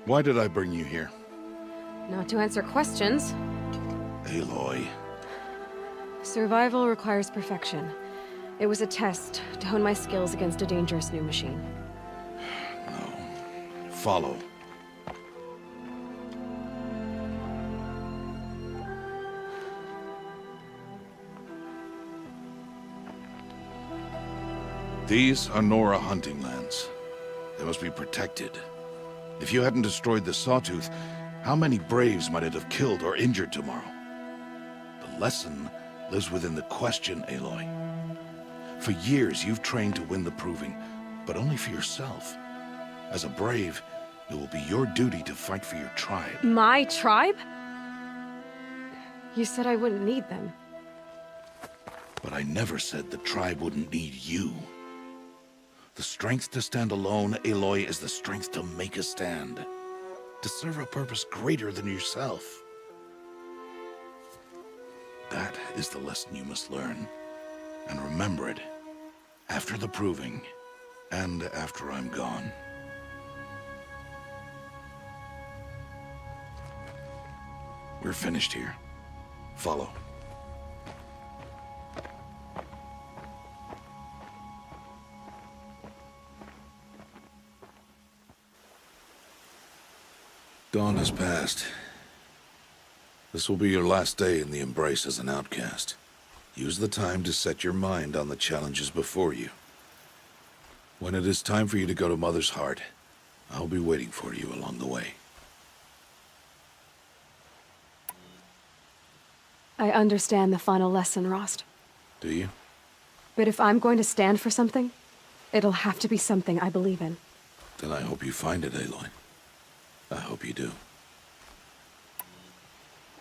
Why did I bring you here? Not to answer questions. Aloy. Survival requires perfection. It was a test to hone my skills against a dangerous new machine. No. Follow. These are Nora hunting lands. They must be protected. If you hadn't destroyed the Sawtooth, how many Braves might it have killed or injured tomorrow? The lesson lives within the question, Aloy. For years, you've trained to win the proving, but only for yourself. As a Brave, it will be your duty to fight for your tribe. My tribe? You said I wouldn't need them. But I never said the tribe wouldn't need you. The strength to stand alone, Aloy, is the strength to make a stand. To serve a purpose greater than yourself. That is the lesson you must learn. And remember it. After the proving, and after I'm gone. We're finished here. Follow. Dawn has passed. This will be your last day in the Embrace as an outcast. Use the time to set your mind on the challenges before you. When it is time for you to go to Mother's Heart, I'll be waiting for you along the way. I understand the final lesson, Rost. Do you? But if I'm going to stand for something, it'll have to be something I believe in. Then I hope you find it, Aloy. I hope you do.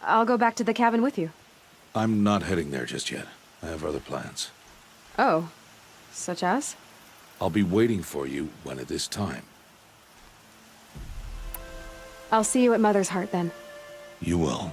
I'll go back to the cabin with you. I'm not heading there just yet. I have other plans. Oh, such as? I'll be waiting for you when it is time. I'll see you at Mother's Heart then. You will.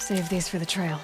Save these for the trail.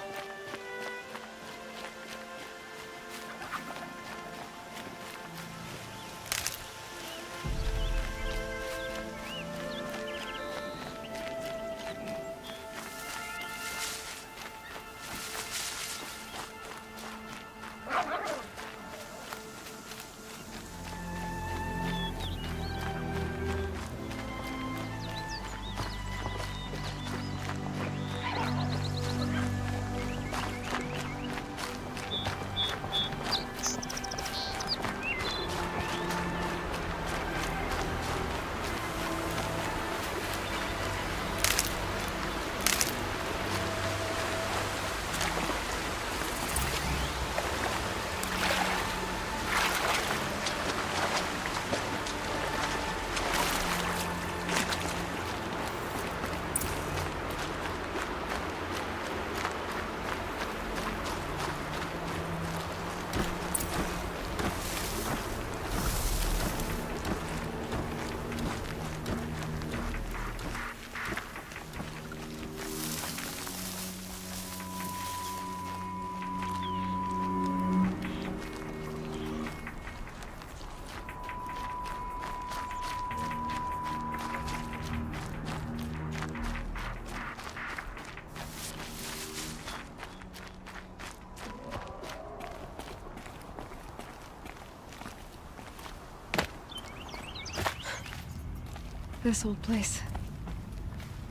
This old place.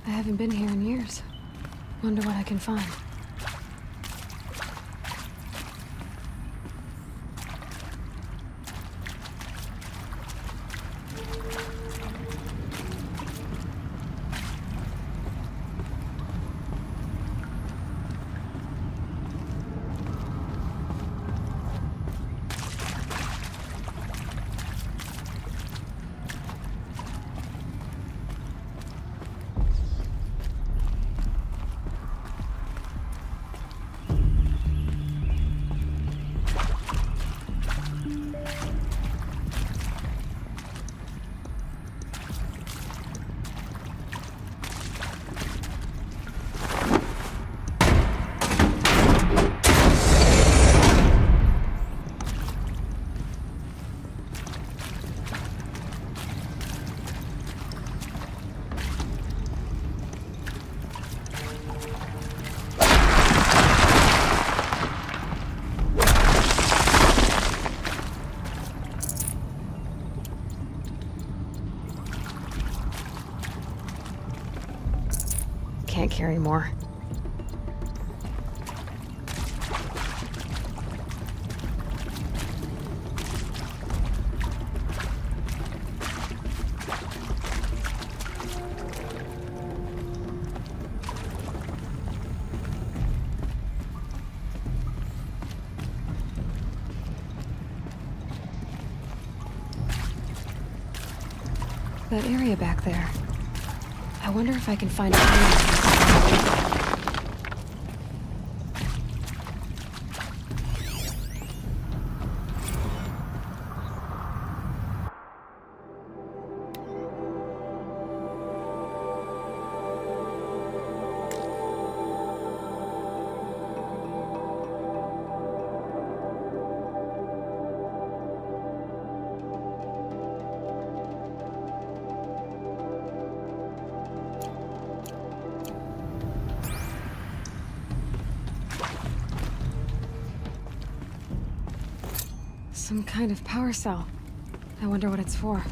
I haven't been here in years. Wonder what I can find. Can't carry more. That area back there. I wonder if I can find a some kind of power cell. I wonder what it's for.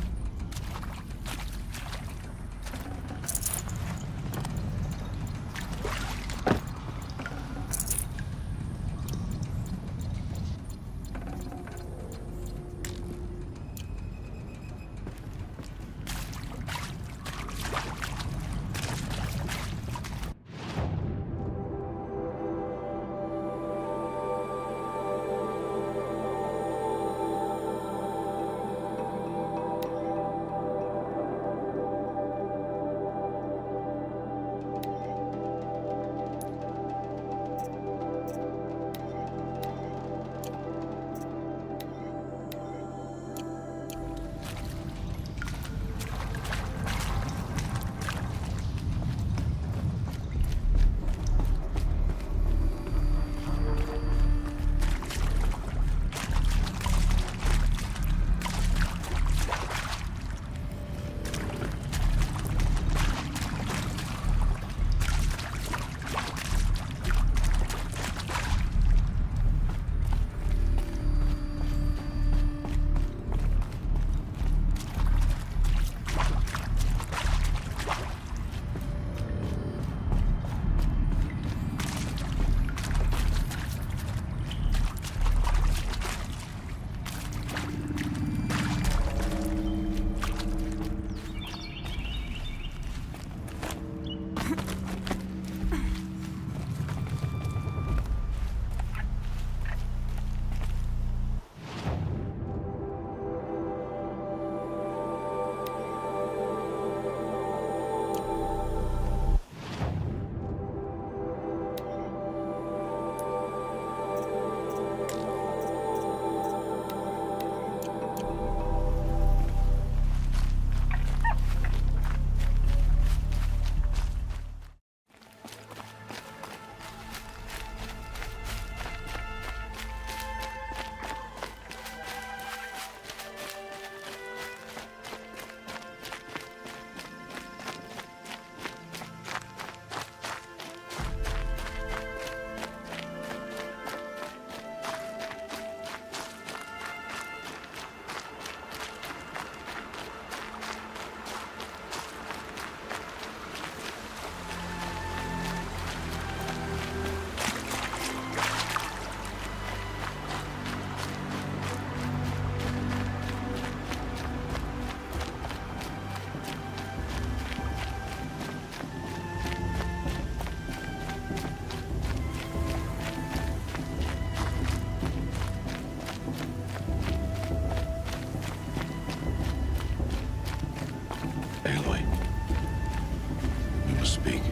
speak.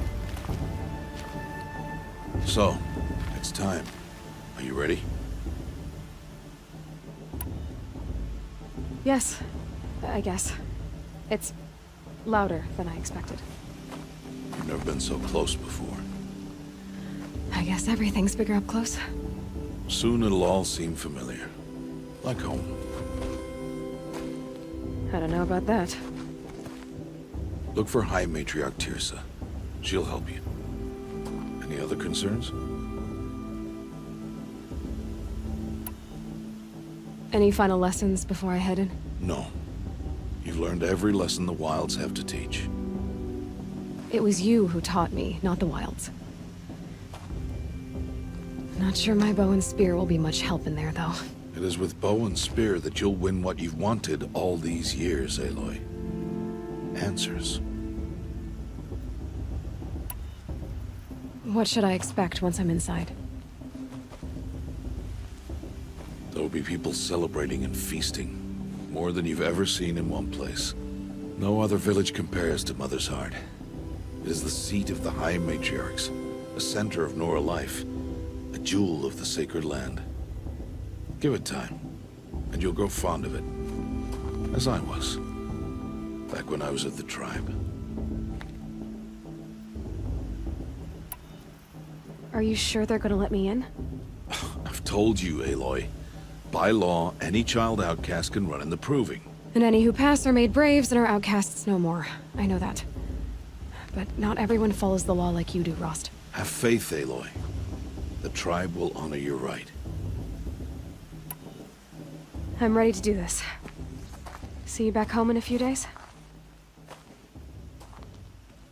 So, it's time. Are you ready? Yes, I guess. It's louder than I expected. You've never been so close before. I guess everything's bigger up close. Soon it'll all seem familiar. Like home. I don't know about that. Look for High Matriarch Tirsa. She'll help you. Any other concerns? Any final lessons before I head in? No. You've learned every lesson the Wilds have to teach. It was you who taught me, not the Wilds. Not sure my bow and spear will be much help in there, though. It is with bow and spear that you'll win what you've wanted all these years, Aloy. Answers. What should I expect once I'm inside? There'll be people celebrating and feasting. More than you've ever seen in one place. No other village compares to Mother's Heart. It is the seat of the High Matriarchs, a center of Nora life, a jewel of the sacred land. Give it time, and you'll grow fond of it. As I was, back when I was at the tribe. Are you sure they're gonna let me in? I've told you, Aloy. By law, any child outcast can run in the proving. And any who pass are made braves and are outcasts no more. I know that. But not everyone follows the law like you do, Rost. Have faith, Aloy. The tribe will honor your right. I'm ready to do this. See you back home in a few days?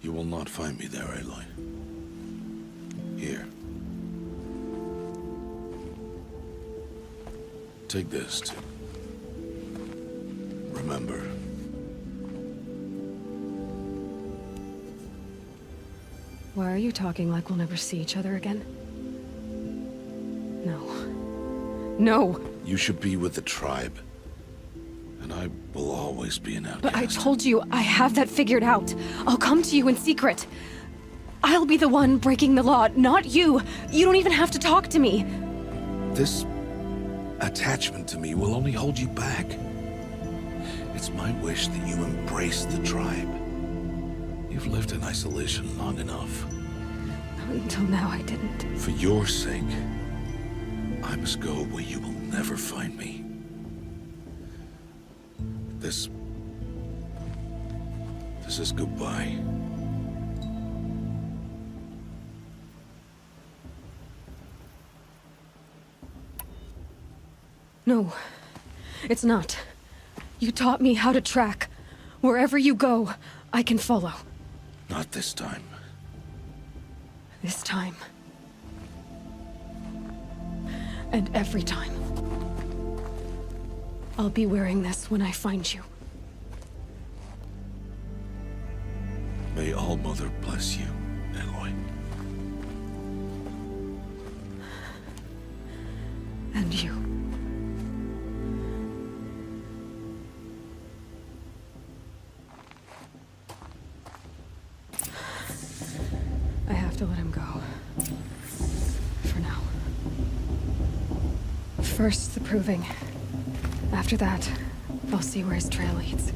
You will not find me there, Aloy. Here. Take this to remember. Why are you talking like we'll never see each other again? No. No! You should be with the tribe. And I will always be an outcast. But I told you, I have that figured out. I'll come to you in secret. I'll be the one breaking the law, not you. You don't even have to talk to me. This attachment to me will only hold you back. It's my wish that you embrace the tribe. You've lived in isolation long enough. Until now, I didn't. For your sake, I must go where you will never find me. This is goodbye. No, it's not. You taught me how to track. Wherever you go, I can follow. Not this time. This time. And every time. I'll be wearing this when I find you. May All-Mother bless you, Aloy. And you. I have to let him go. For now. First, the proving. After that, I'll see where his trail leads.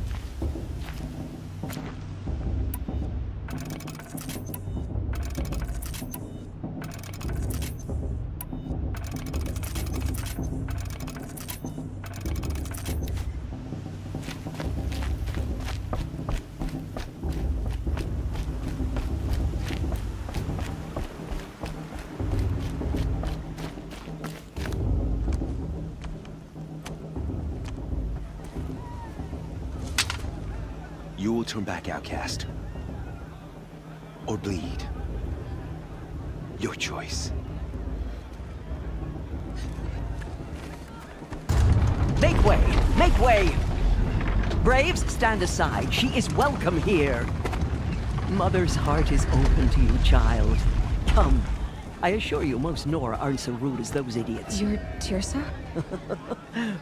You will turn back, outcast. Or bleed. Your choice. Make way! Make way! Braves, stand aside. She is welcome here. Mother's heart is open to you, child. Come. I assure you, most Nora aren't so rude as those idiots. You're Tirsa?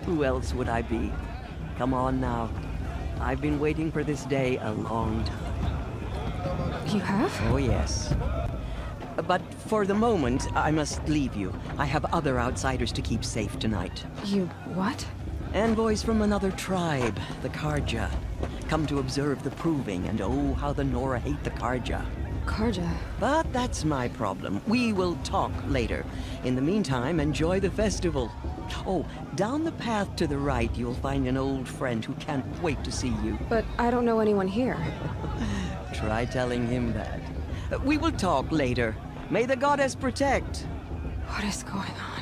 Who else would I be? Come on now. I've been waiting for this day a long time. You have? Oh, yes. But for the moment, I must leave you. I have other outsiders to keep safe tonight. You what? Envoys from another tribe, the Karja. Come to observe the proving, and oh, how the Nora hate the Karja. Karja? But that's my problem. We will talk later. In the meantime, enjoy the festival. Oh, down the path to the right, you'll find an old friend who can't wait to see you. But I don't know anyone here. Try telling him that. We will talk later. May the goddess protect. What is going on?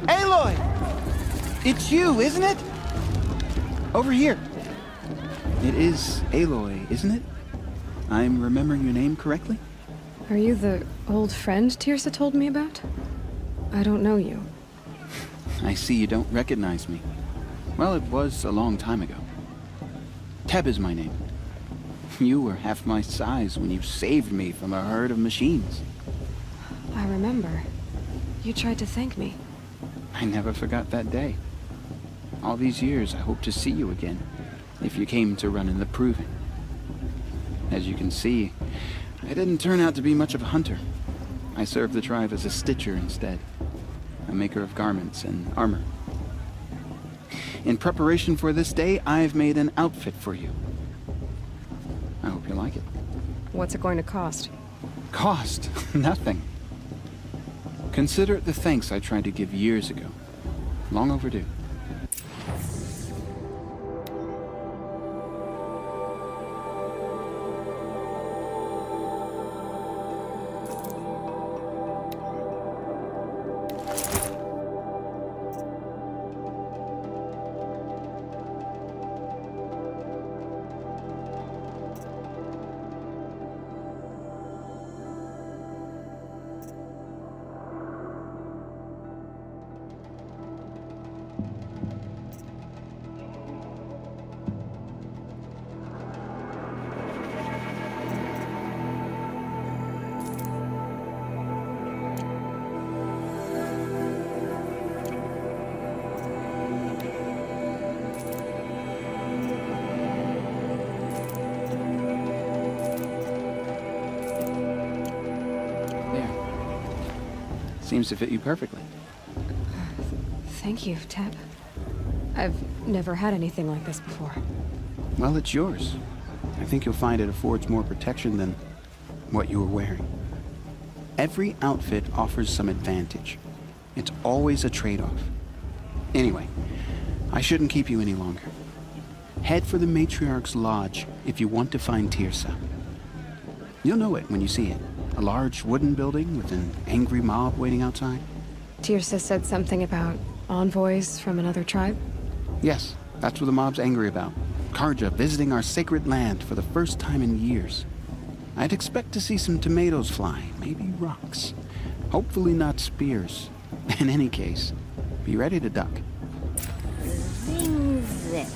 Aloy! It's you, isn't it? Over here. It is Aloy, isn't it? I'm remembering your name correctly? Are you the old friend Tirsa told me about? I don't know you. I see you don't recognize me. Well, it was a long time ago. Teb is my name. You were half my size when you saved me from a herd of machines. I remember. You tried to thank me. I never forgot that day. All these years, I hope to see you again, if you came to run in the proving. As you can see, I didn't turn out to be much of a hunter. I served the tribe as a stitcher instead, a maker of garments and armor. In preparation for this day, I've made an outfit for you. I hope you like it. What's it going to cost? Cost? Nothing. Consider it the thanks I tried to give years ago. Long overdue. Seems to fit you perfectly. Thank you, Teb. I've never had anything like this before. Well, it's yours. I think you'll find it affords more protection than what you were wearing. Every outfit offers some advantage. It's always a trade-off. Anyway, I shouldn't keep you any longer. Head for the Matriarch's Lodge if you want to find Tirsa. You'll know it when you see it. A large wooden building with an angry mob waiting outside. Tirsa said something about envoys from another tribe? Yes, that's what the mob's angry about. Karja visiting our sacred land for the first time in years. I'd expect to see some tomatoes fly, maybe rocks. Hopefully not spears. In any case, be ready to duck. Zing zip.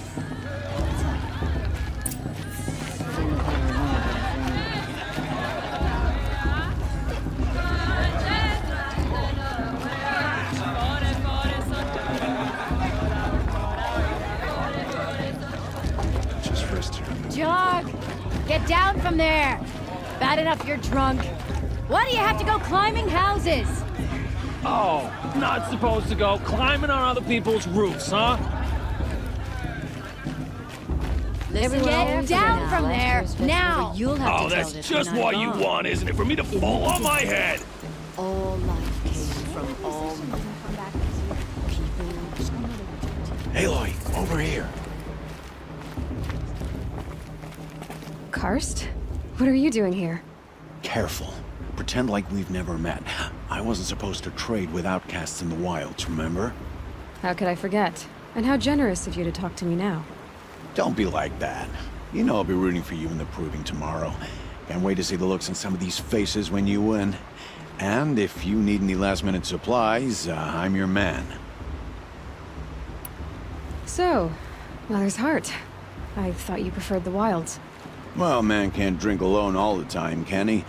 Jog! Get down from there! Bad enough you're drunk. Why do you have to go climbing houses? Oh, not supposed to go climbing on other people's roofs, huh? Get down from there, now! Oh, that's just what you want, isn't it? For me to fall on my head! All life came from all people. Aloy, over here. Karst? What are you doing here? Careful. Pretend like we've never met. I wasn't supposed to trade with outcasts in the wilds, remember? How could I forget? And how generous of you to talk to me now. Don't be like that. You know I'll be rooting for you in the proving tomorrow. Can't wait to see the looks on some of these faces when you win. And if you need any last-minute supplies, I'm your man. So, Mother's Heart. I thought you preferred the wilds. Well, man can't drink alone all the time, can he?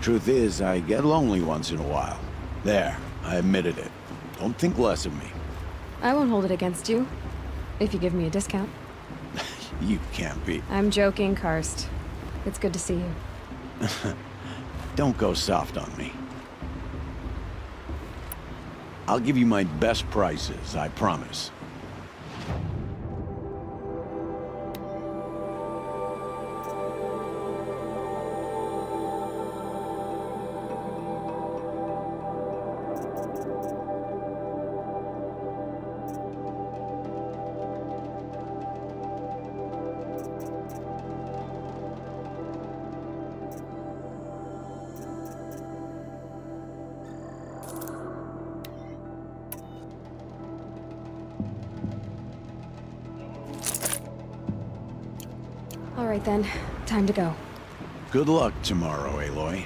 Truth is, I get lonely once in a while. There, I admitted it. Don't think less of me. I won't hold it against you, if you give me a discount. You can't be. I'm joking, Karst. It's good to see you. Don't go soft on me. I'll give you my best prices, I promise. All right then, time to go. Good luck tomorrow, Aloy.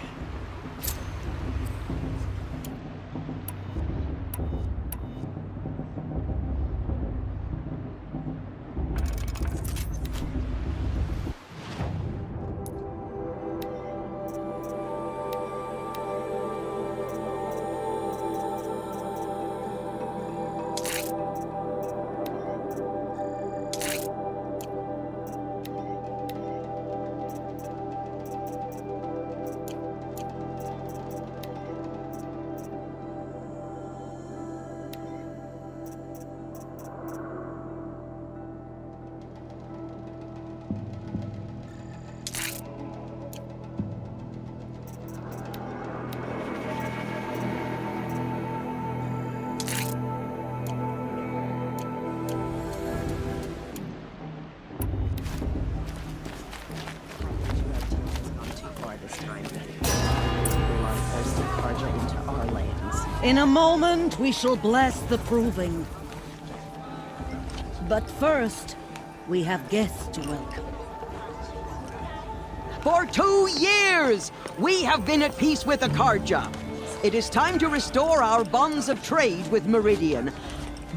In a moment, we shall bless the proving. But first, we have guests to welcome. For 2 years, we have been at peace with Akarja. It is time to restore our bonds of trade with Meridian.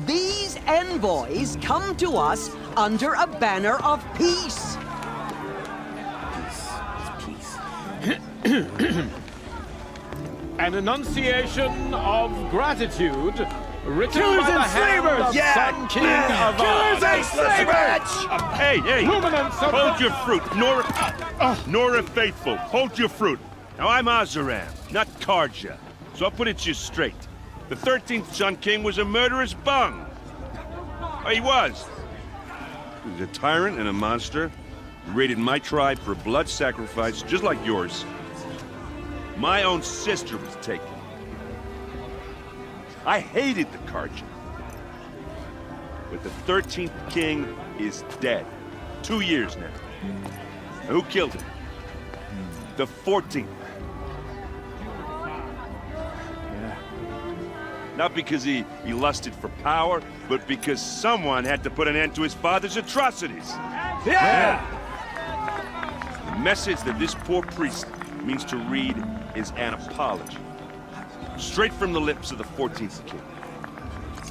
These envoys come to us under a banner of peace. An enunciation of gratitude written by the hand of Sun King of Killers and slavers! Hey, hold your fruit. Nora Faithful, hold your fruit. Now, I'm Ozeram, not Karja, so I'll put it to you straight. The 13th Sun King was a murderous bung. Oh, he was. He was a tyrant and a monster. He raided my tribe for blood sacrifice, just like yours. My own sister was taken. I hated the Karja. But the 13th king is dead. 2 years now. And who killed him? The 14th. Not because he lusted for power, but because someone had to put an end to his father's atrocities. Yeah! The message that this poor priest means to read is an apology. Straight from the lips of the 14th king.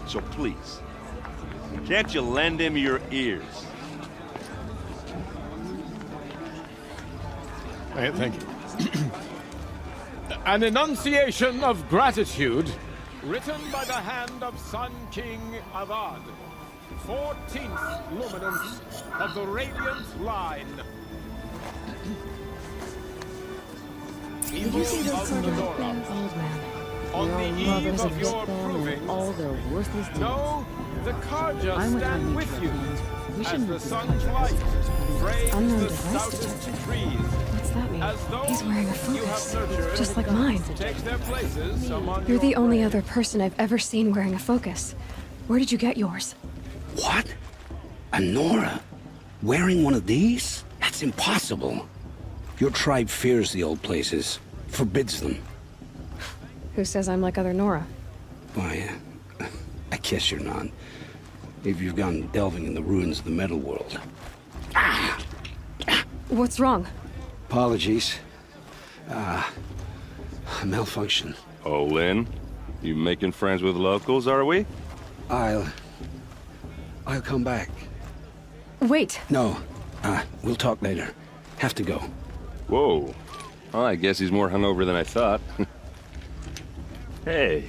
So please, can't you lend him your ears? Thank you. An enunciation of gratitude written by the hand of Sun King Avad, 14th luminance of the Radiant line. Did you see those sort of old man? On the eve of your and all their worthless deeds. No, the Karja I'm stand with you as the sun's light frames Unknown the device stoutest detector. trees. What's that mean? As those He's wearing a you have focus, nurtured just like mine. take their places among You're your the only friends. other person I've ever seen wearing a focus. Where did you get yours? What? A Nora? Wearing one of these? That's impossible. Your tribe fears the old places, forbids them. Who says I'm like other Nora? Why, I guess you're not. If you've gone delving in the ruins of the metal world. What's wrong? Apologies. A malfunction. Olin, you making friends with locals, are we? I'll come back. Wait. No, we'll talk later. Have to go. Whoa. Well, I guess he's more hungover than I thought. Hey,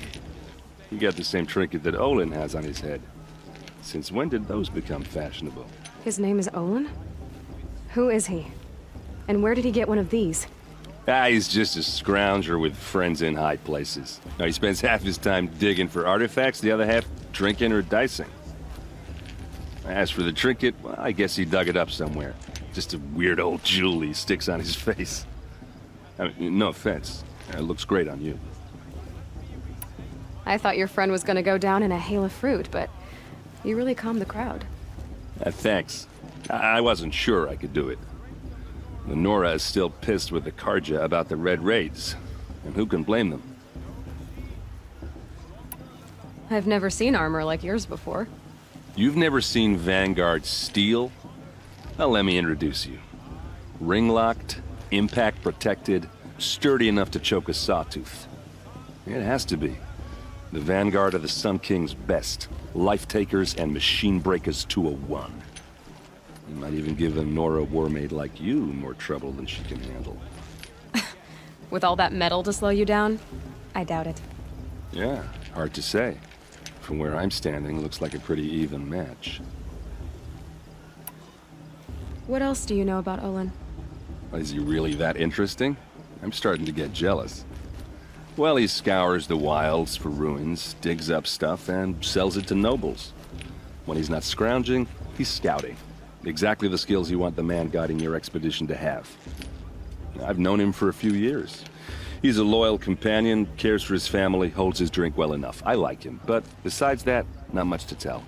you got the same trinket that Olin has on his head. Since when did those become fashionable? His name is Olin? Who is he? And where did he get one of these? He's just a scrounger with friends in high places. Now, he spends half his time digging for artifacts, the other half drinking or dicing. As for the trinket, well, I guess he dug it up somewhere. Just a weird old jewel he sticks on his face. I mean, no offense. It looks great on you. I thought your friend was gonna go down in a hail of fruit, but you really calmed the crowd. Thanks. I wasn't sure I could do it. The Nora is still pissed with the Karja about the Red Raids, and who can blame them? I've never seen armor like yours before. You've never seen Vanguard steel? Well, let me introduce you. Ring-locked, impact-protected, sturdy enough to choke a sawtooth. It has to be. The Vanguard of the Sun King's best. Life-takers and machine-breakers to a one. You might even give a Nora warmaid like you more trouble than she can handle. With all that metal to slow you down? I doubt it. Yeah, hard to say. From where I'm standing, looks like a pretty even match. What else do you know about Olin? Is he really that interesting? I'm starting to get jealous. Well, he scours the wilds for ruins, digs up stuff, and sells it to nobles. When he's not scrounging, he's scouting. Exactly the skills you want the man guiding your expedition to have. I've known him for a few years. He's a loyal companion, cares for his family, holds his drink well enough. I like him, but besides that, not much to tell.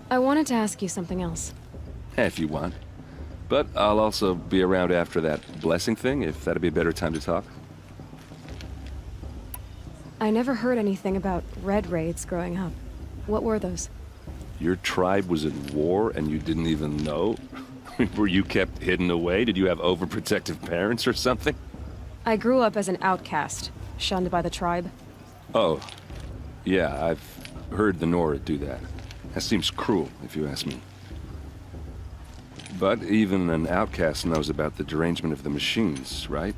I wanted to ask you something else. If you want. But I'll also be around after that blessing thing, if that'd be a better time to talk. I never heard anything about Red Raids growing up. What were those? Your tribe was at war and you didn't even know? Were you kept hidden away? Did you have overprotective parents or something? I grew up as an outcast, shunned by the tribe. Oh, yeah, I've heard the Nora do that. That seems cruel, if you ask me. But even an outcast knows about the derangement of the machines, right?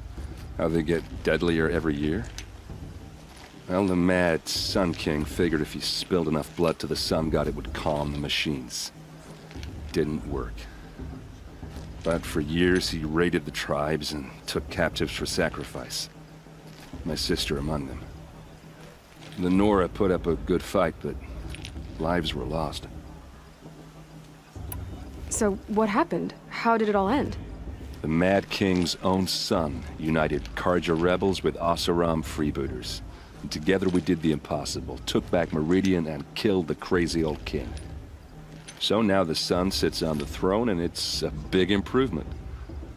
How they get deadlier every year? Well, the mad Sun King figured if he spilled enough blood to the Sun God, it would calm the machines. Didn't work. But for years, he raided the tribes and took captives for sacrifice. My sister among them. The Nora put up a good fight, but lives were lost. So, what happened? How did it all end? The Mad King's own son united Karja rebels with Oseram freebooters. And together we did the impossible, took back Meridian and killed the crazy old king. So now the son sits on the throne and it's a big improvement.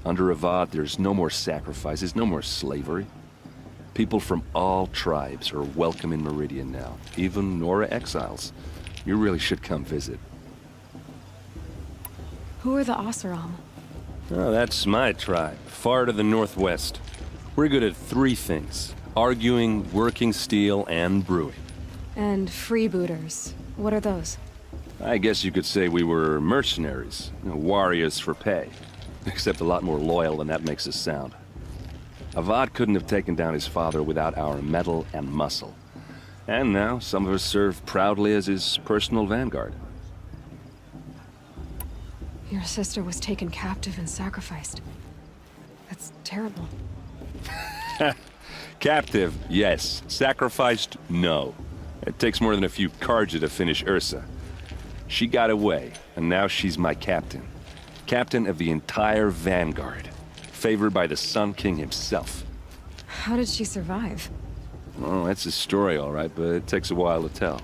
Under Avad, there's no more sacrifices, no more slavery. People from all tribes are welcome in Meridian now, even Nora exiles. You really should come visit. Who are the Oseram? Oh, that's my tribe, far to the northwest. We're good at three things. Arguing, working steel, and brewing. And freebooters. What are those? I guess you could say we were mercenaries. Warriors for pay. Except a lot more loyal than that makes us sound. Avad couldn't have taken down his father without our metal and muscle. And now, some of us serve proudly as his personal vanguard. Your sister was taken captive and sacrificed. That's terrible. Captive, yes. Sacrificed, no. It takes more than a few Karja to finish Ursa. She got away, and now she's my captain. Captain of the entire Vanguard. Favored by the Sun King himself. How did she survive? Oh, that's a story, all right, but it takes a while to tell.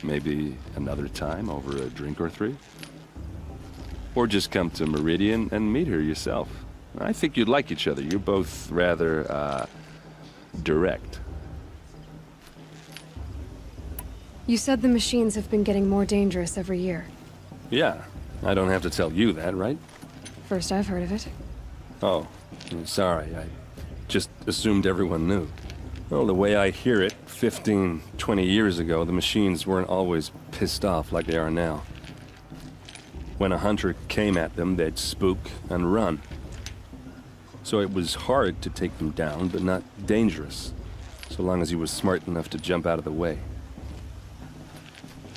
Maybe another time over a drink or three? Or just come to Meridian and meet her yourself. I think you'd like each other. You're both rather, direct. You said the machines have been getting more dangerous every year. Yeah, I don't have to tell you that, right? First I've heard of it. Oh, sorry. I just assumed everyone knew. Well, the way I hear it, 15, 20 years ago, the machines weren't always pissed off like they are now. When a hunter came at them, they'd spook and run. So it was hard to take them down, but not dangerous, so long as he was smart enough to jump out of the way.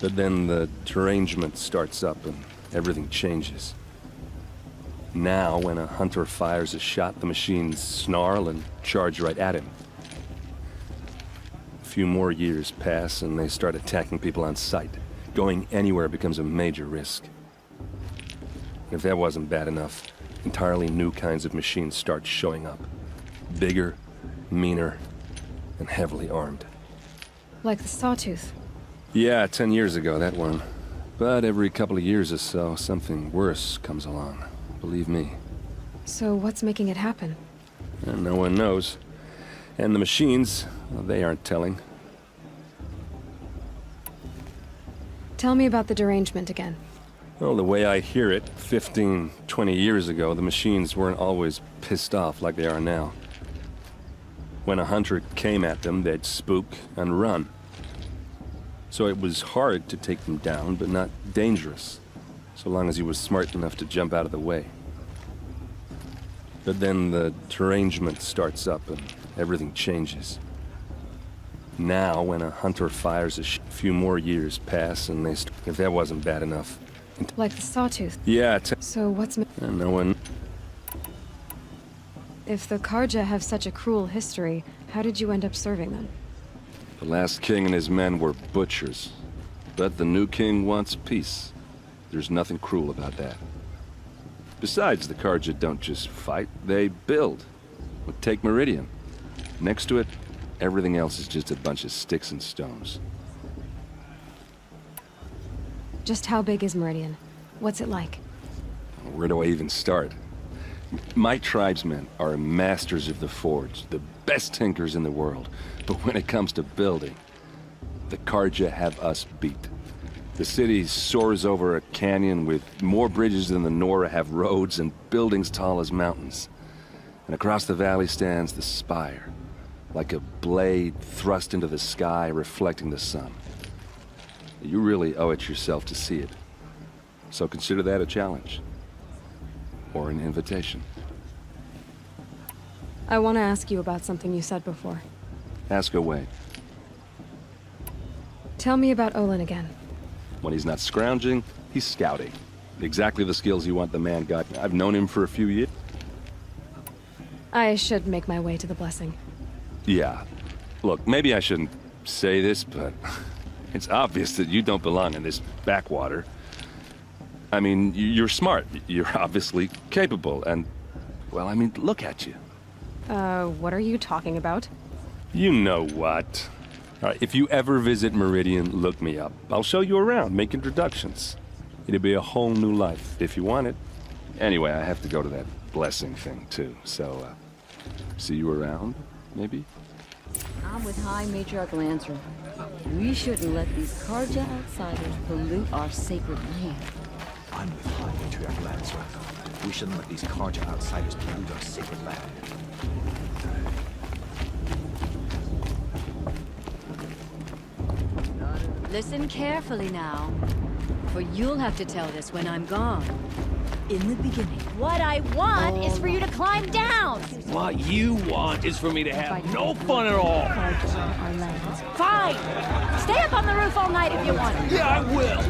But then the derangement starts up and everything changes. Now, when a hunter fires a shot, the machines snarl and charge right at him. A few more years pass and they start attacking people on sight. Going anywhere becomes a major risk. If that wasn't bad enough, entirely new kinds of machines start showing up. Bigger, meaner, and heavily armed. Like the Sawtooth. Yeah, 10 years ago, that one. But every couple of years or so, something worse comes along. Believe me. So what's making it happen? And no one knows. And the machines, well, they aren't telling. Tell me about the derangement again. Well, the way I hear it, 15, 20 years ago, the machines weren't always pissed off like they are now. When a hunter came at them, they'd spook and run. So it was hard to take them down, but not dangerous, so long as he was smart enough to jump out of the way. But then the derangement starts up and everything changes. Now, when a hunter fires a few more years pass and they if that wasn't bad enough. Like the Sawtooth? Yeah, so what's... And no one... If the Karja have such a cruel history, how did you end up serving them? The last king and his men were butchers. But the new king wants peace. There's nothing cruel about that. Besides, the Karja don't just fight, they build. Well, take Meridian. Next to it, everything else is just a bunch of sticks and stones. Just how big is Meridian? What's it like? Where do I even start? My tribesmen are masters of the forge, the best tinkers in the world. But when it comes to building, the Karja have us beat. The city soars over a canyon with more bridges than the Nora have roads and buildings tall as mountains. And across the valley stands the spire, like a blade thrust into the sky reflecting the sun. You really owe it yourself to see it. So consider that a challenge. Or an invitation. I want to ask you about something you said before. Ask away. Tell me about Olin again. When he's not scrounging, he's scouting. Exactly the skills you want the man got. I've known him for a few years. I should make my way to the blessing. Yeah. Look, maybe I shouldn't say this, but it's obvious that you don't belong in this backwater. I mean, you're smart. You're obviously capable, and, well, I mean, look at you. What are you talking about? You know what. All right, if you ever visit Meridian, look me up. I'll show you around, make introductions. It'll be a whole new life, if you want it. Anyway, I have to go to that blessing thing, too, so, see you around, maybe? I'm with High Matriarch Lancer. We shouldn't let these Karja outsiders pollute our sacred land. I'm with High Matriarch Lancer. We shouldn't let these Karja outsiders pollute our sacred land. Listen carefully now, for you'll have to tell this when I'm gone. In the beginning, what I want is for you to climb down. What you want is for me to have no fun at all. Fine. Stay up on the roof all night if you want. Yeah, I will.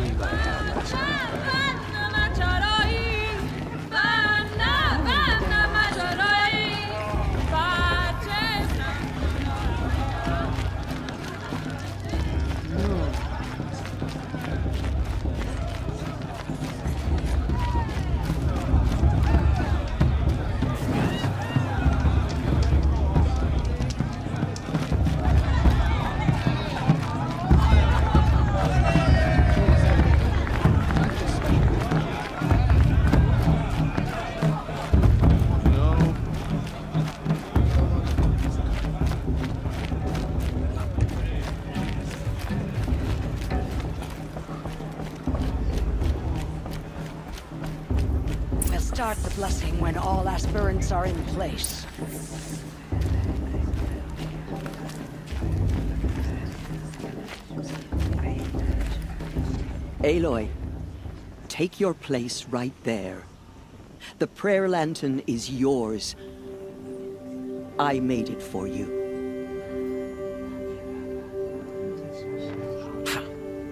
We'll start the blessing when all aspirants are in place. Aloy, take your place right there. The prayer lantern is yours. I made it for you.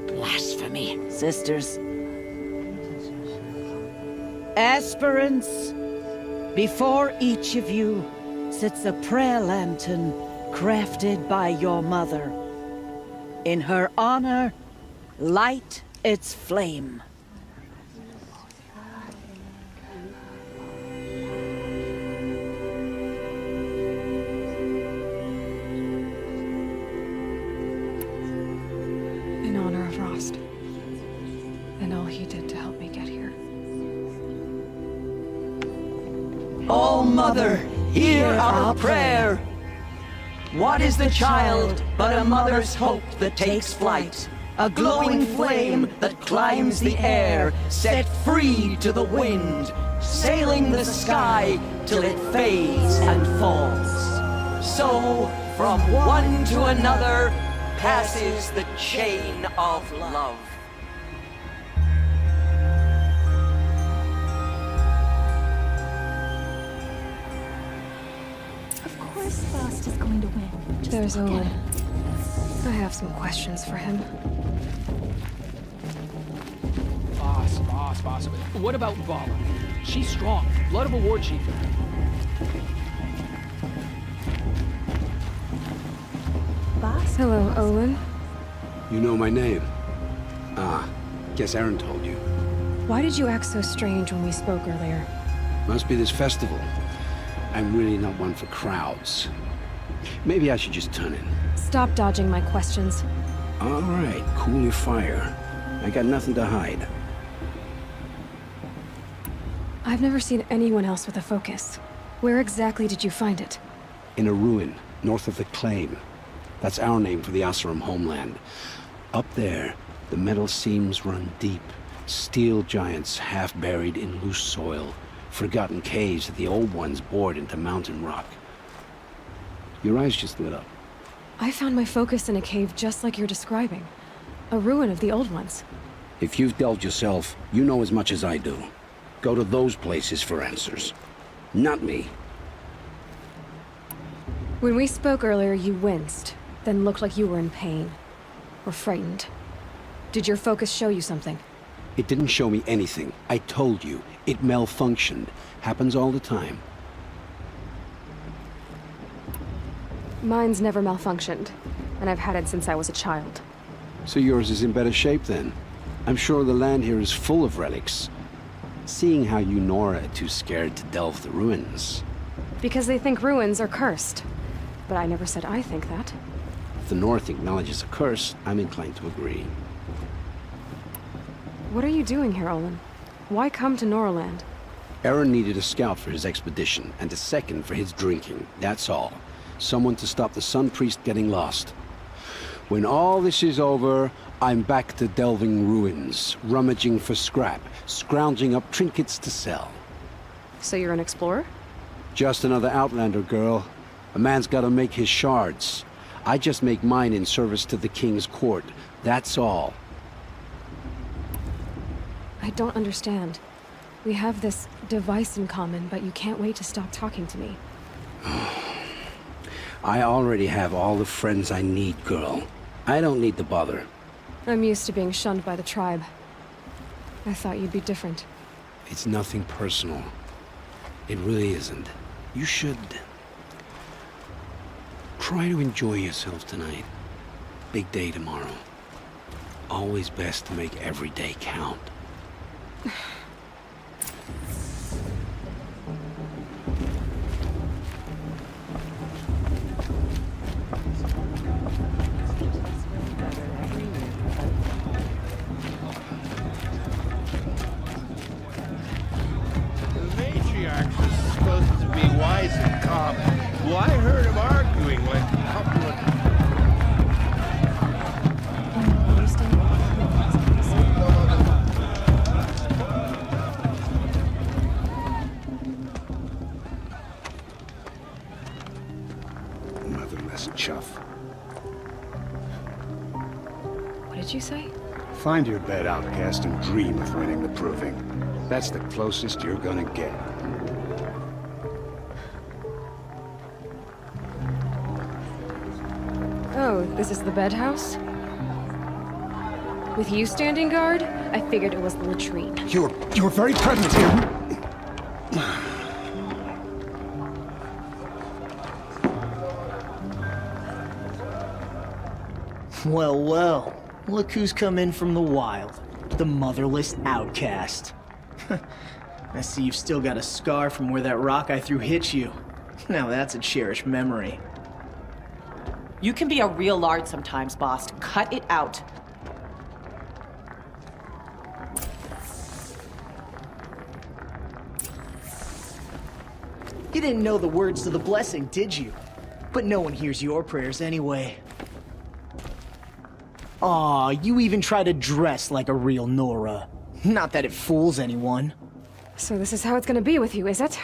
Blasphemy, sisters. Aspirants, before each of you sits a prayer lantern crafted by your mother. In her honor, light its flame. In honor of Rost, and all he did to help me get here. Oh, Mother, hear our prayer. What is the child but a mother's hope that takes flight? A glowing flame that climbs the air, set free to the wind, sailing the sky till it fades and falls. So, from one to another, passes the chain of love. Of course Faust is going to win. There's Owen. I have some questions for him. Boss. What about Vala? She's strong. Blood of a war chief. Boss? Hello, Olin. You know my name? Ah, guess Aaron told you. Why did you act so strange when we spoke earlier? Must be this festival. I'm really not one for crowds. Maybe I should just turn in. Stop dodging my questions. All right, cool your fire. I got nothing to hide. I've never seen anyone else with a focus. Where exactly did you find it? In a ruin, north of the Claim. That's our name for the Asuram homeland. Up there, the metal seams run deep. Steel giants half buried in loose soil. Forgotten caves that the old ones bored into mountain rock. Your eyes just lit up. I found my focus in a cave just like you're describing. A ruin of the old ones. If you've delved yourself, you know as much as I do. Go to those places for answers. Not me. When we spoke earlier, you winced, then looked like you were in pain. Or frightened. Did your focus show you something? It didn't show me anything. I told you. It malfunctioned. Happens all the time. Mine's never malfunctioned, and I've had it since I was a child. So yours is in better shape then. I'm sure the land here is full of relics. Seeing how you Nora are too scared to delve the ruins. Because they think ruins are cursed. But I never said I think that. If the North acknowledges a curse, I'm inclined to agree. What are you doing here, Olin? Why come to Noraland? Aaron needed a scout for his expedition, and a second for his drinking. That's all. Someone to stop the Sun Priest getting lost. When all this is over, I'm back to delving ruins, rummaging for scrap, scrounging up trinkets to sell. So you're an explorer? Just another Outlander, girl. A man's gotta make his shards. I just make mine in service to the King's court. That's all. I don't understand. We have this device in common, but you can't wait to stop talking to me. I already have all the friends I need, girl. I don't need the bother. I'm used to being shunned by the tribe. I thought you'd be different. It's nothing personal. It really isn't. You should try to enjoy yourself tonight. Big day tomorrow. Always best to make every day count. Wise and calm. Well, I heard him arguing like a couple of... Motherless chuff. What did you say? Find your bed, outcast, and dream of winning the proving. That's the closest you're gonna get. Oh, this is the bed house? With you standing guard, I figured it was the latrine. You're very pregnant here. Well, well. Look who's come in from the wild. The motherless outcast. I see you've still got a scar from where that rock I threw hit you. Now that's a cherished memory. You can be a real lard sometimes, boss. Cut it out. You didn't know the words to the blessing, did you? But no one hears your prayers anyway. Aw, you even try to dress like a real Nora. Not that it fools anyone. So this is how it's gonna be with you, is it?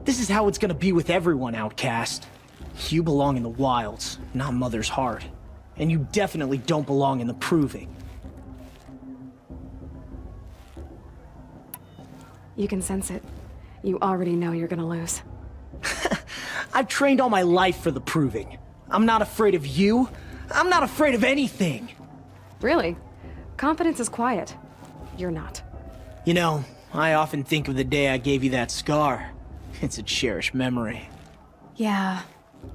This is how it's gonna be with everyone, outcast. You belong in the wilds, not Mother's heart. And you definitely don't belong in the proving. You can sense it. You already know you're gonna lose. I've trained all my life for the proving. I'm not afraid of you. I'm not afraid of anything. Really? Confidence is quiet. You're not. You know, I often think of the day I gave you that scar. It's a cherished memory. Yeah.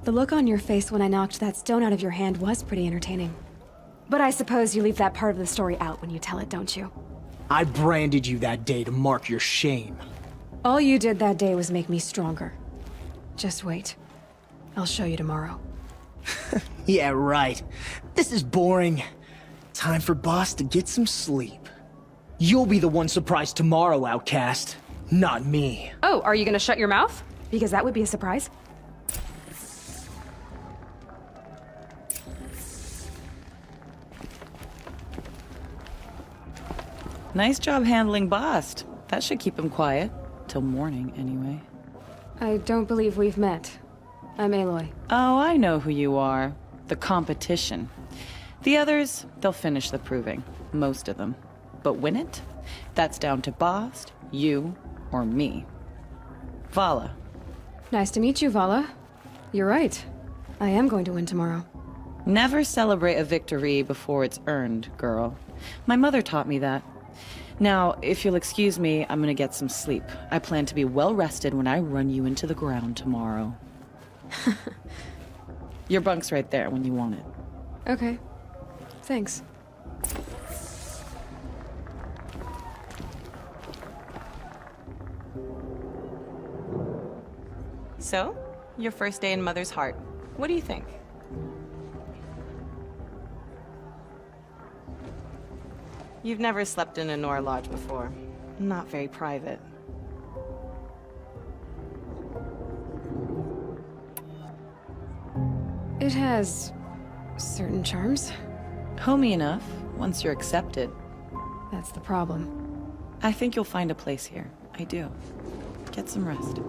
The look on your face when I knocked that stone out of your hand was pretty entertaining. But I suppose you leave that part of the story out when you tell it, don't you? I branded you that day to mark your shame. All you did that day was make me stronger. Just wait. I'll show you tomorrow. Yeah, right. This is boring. Time for Boss to get some sleep. You'll be the one surprised tomorrow, outcast. Not me. Oh, are you gonna shut your mouth? Because that would be a surprise. Nice job handling Bast. That should keep him quiet. Till morning, anyway. I don't believe we've met. I'm Aloy. Oh, I know who you are. The competition. The others, they'll finish the proving. Most of them. But win it? That's down to Bast, you, or me. Vala. Nice to meet you, Vala. You're right. I am going to win tomorrow. Never celebrate a victory before it's earned, girl. My mother taught me that. Now, if you'll excuse me, I'm gonna get some sleep. I plan to be well rested when I run you into the ground tomorrow. Your bunk's right there when you want it. Okay. Thanks. So, your first day in Mother's heart. What do you think? You've never slept in a Nora lodge before. Not very private. It has certain charms. Homey enough, once you're accepted. That's the problem. I think you'll find a place here. I do. Get some rest.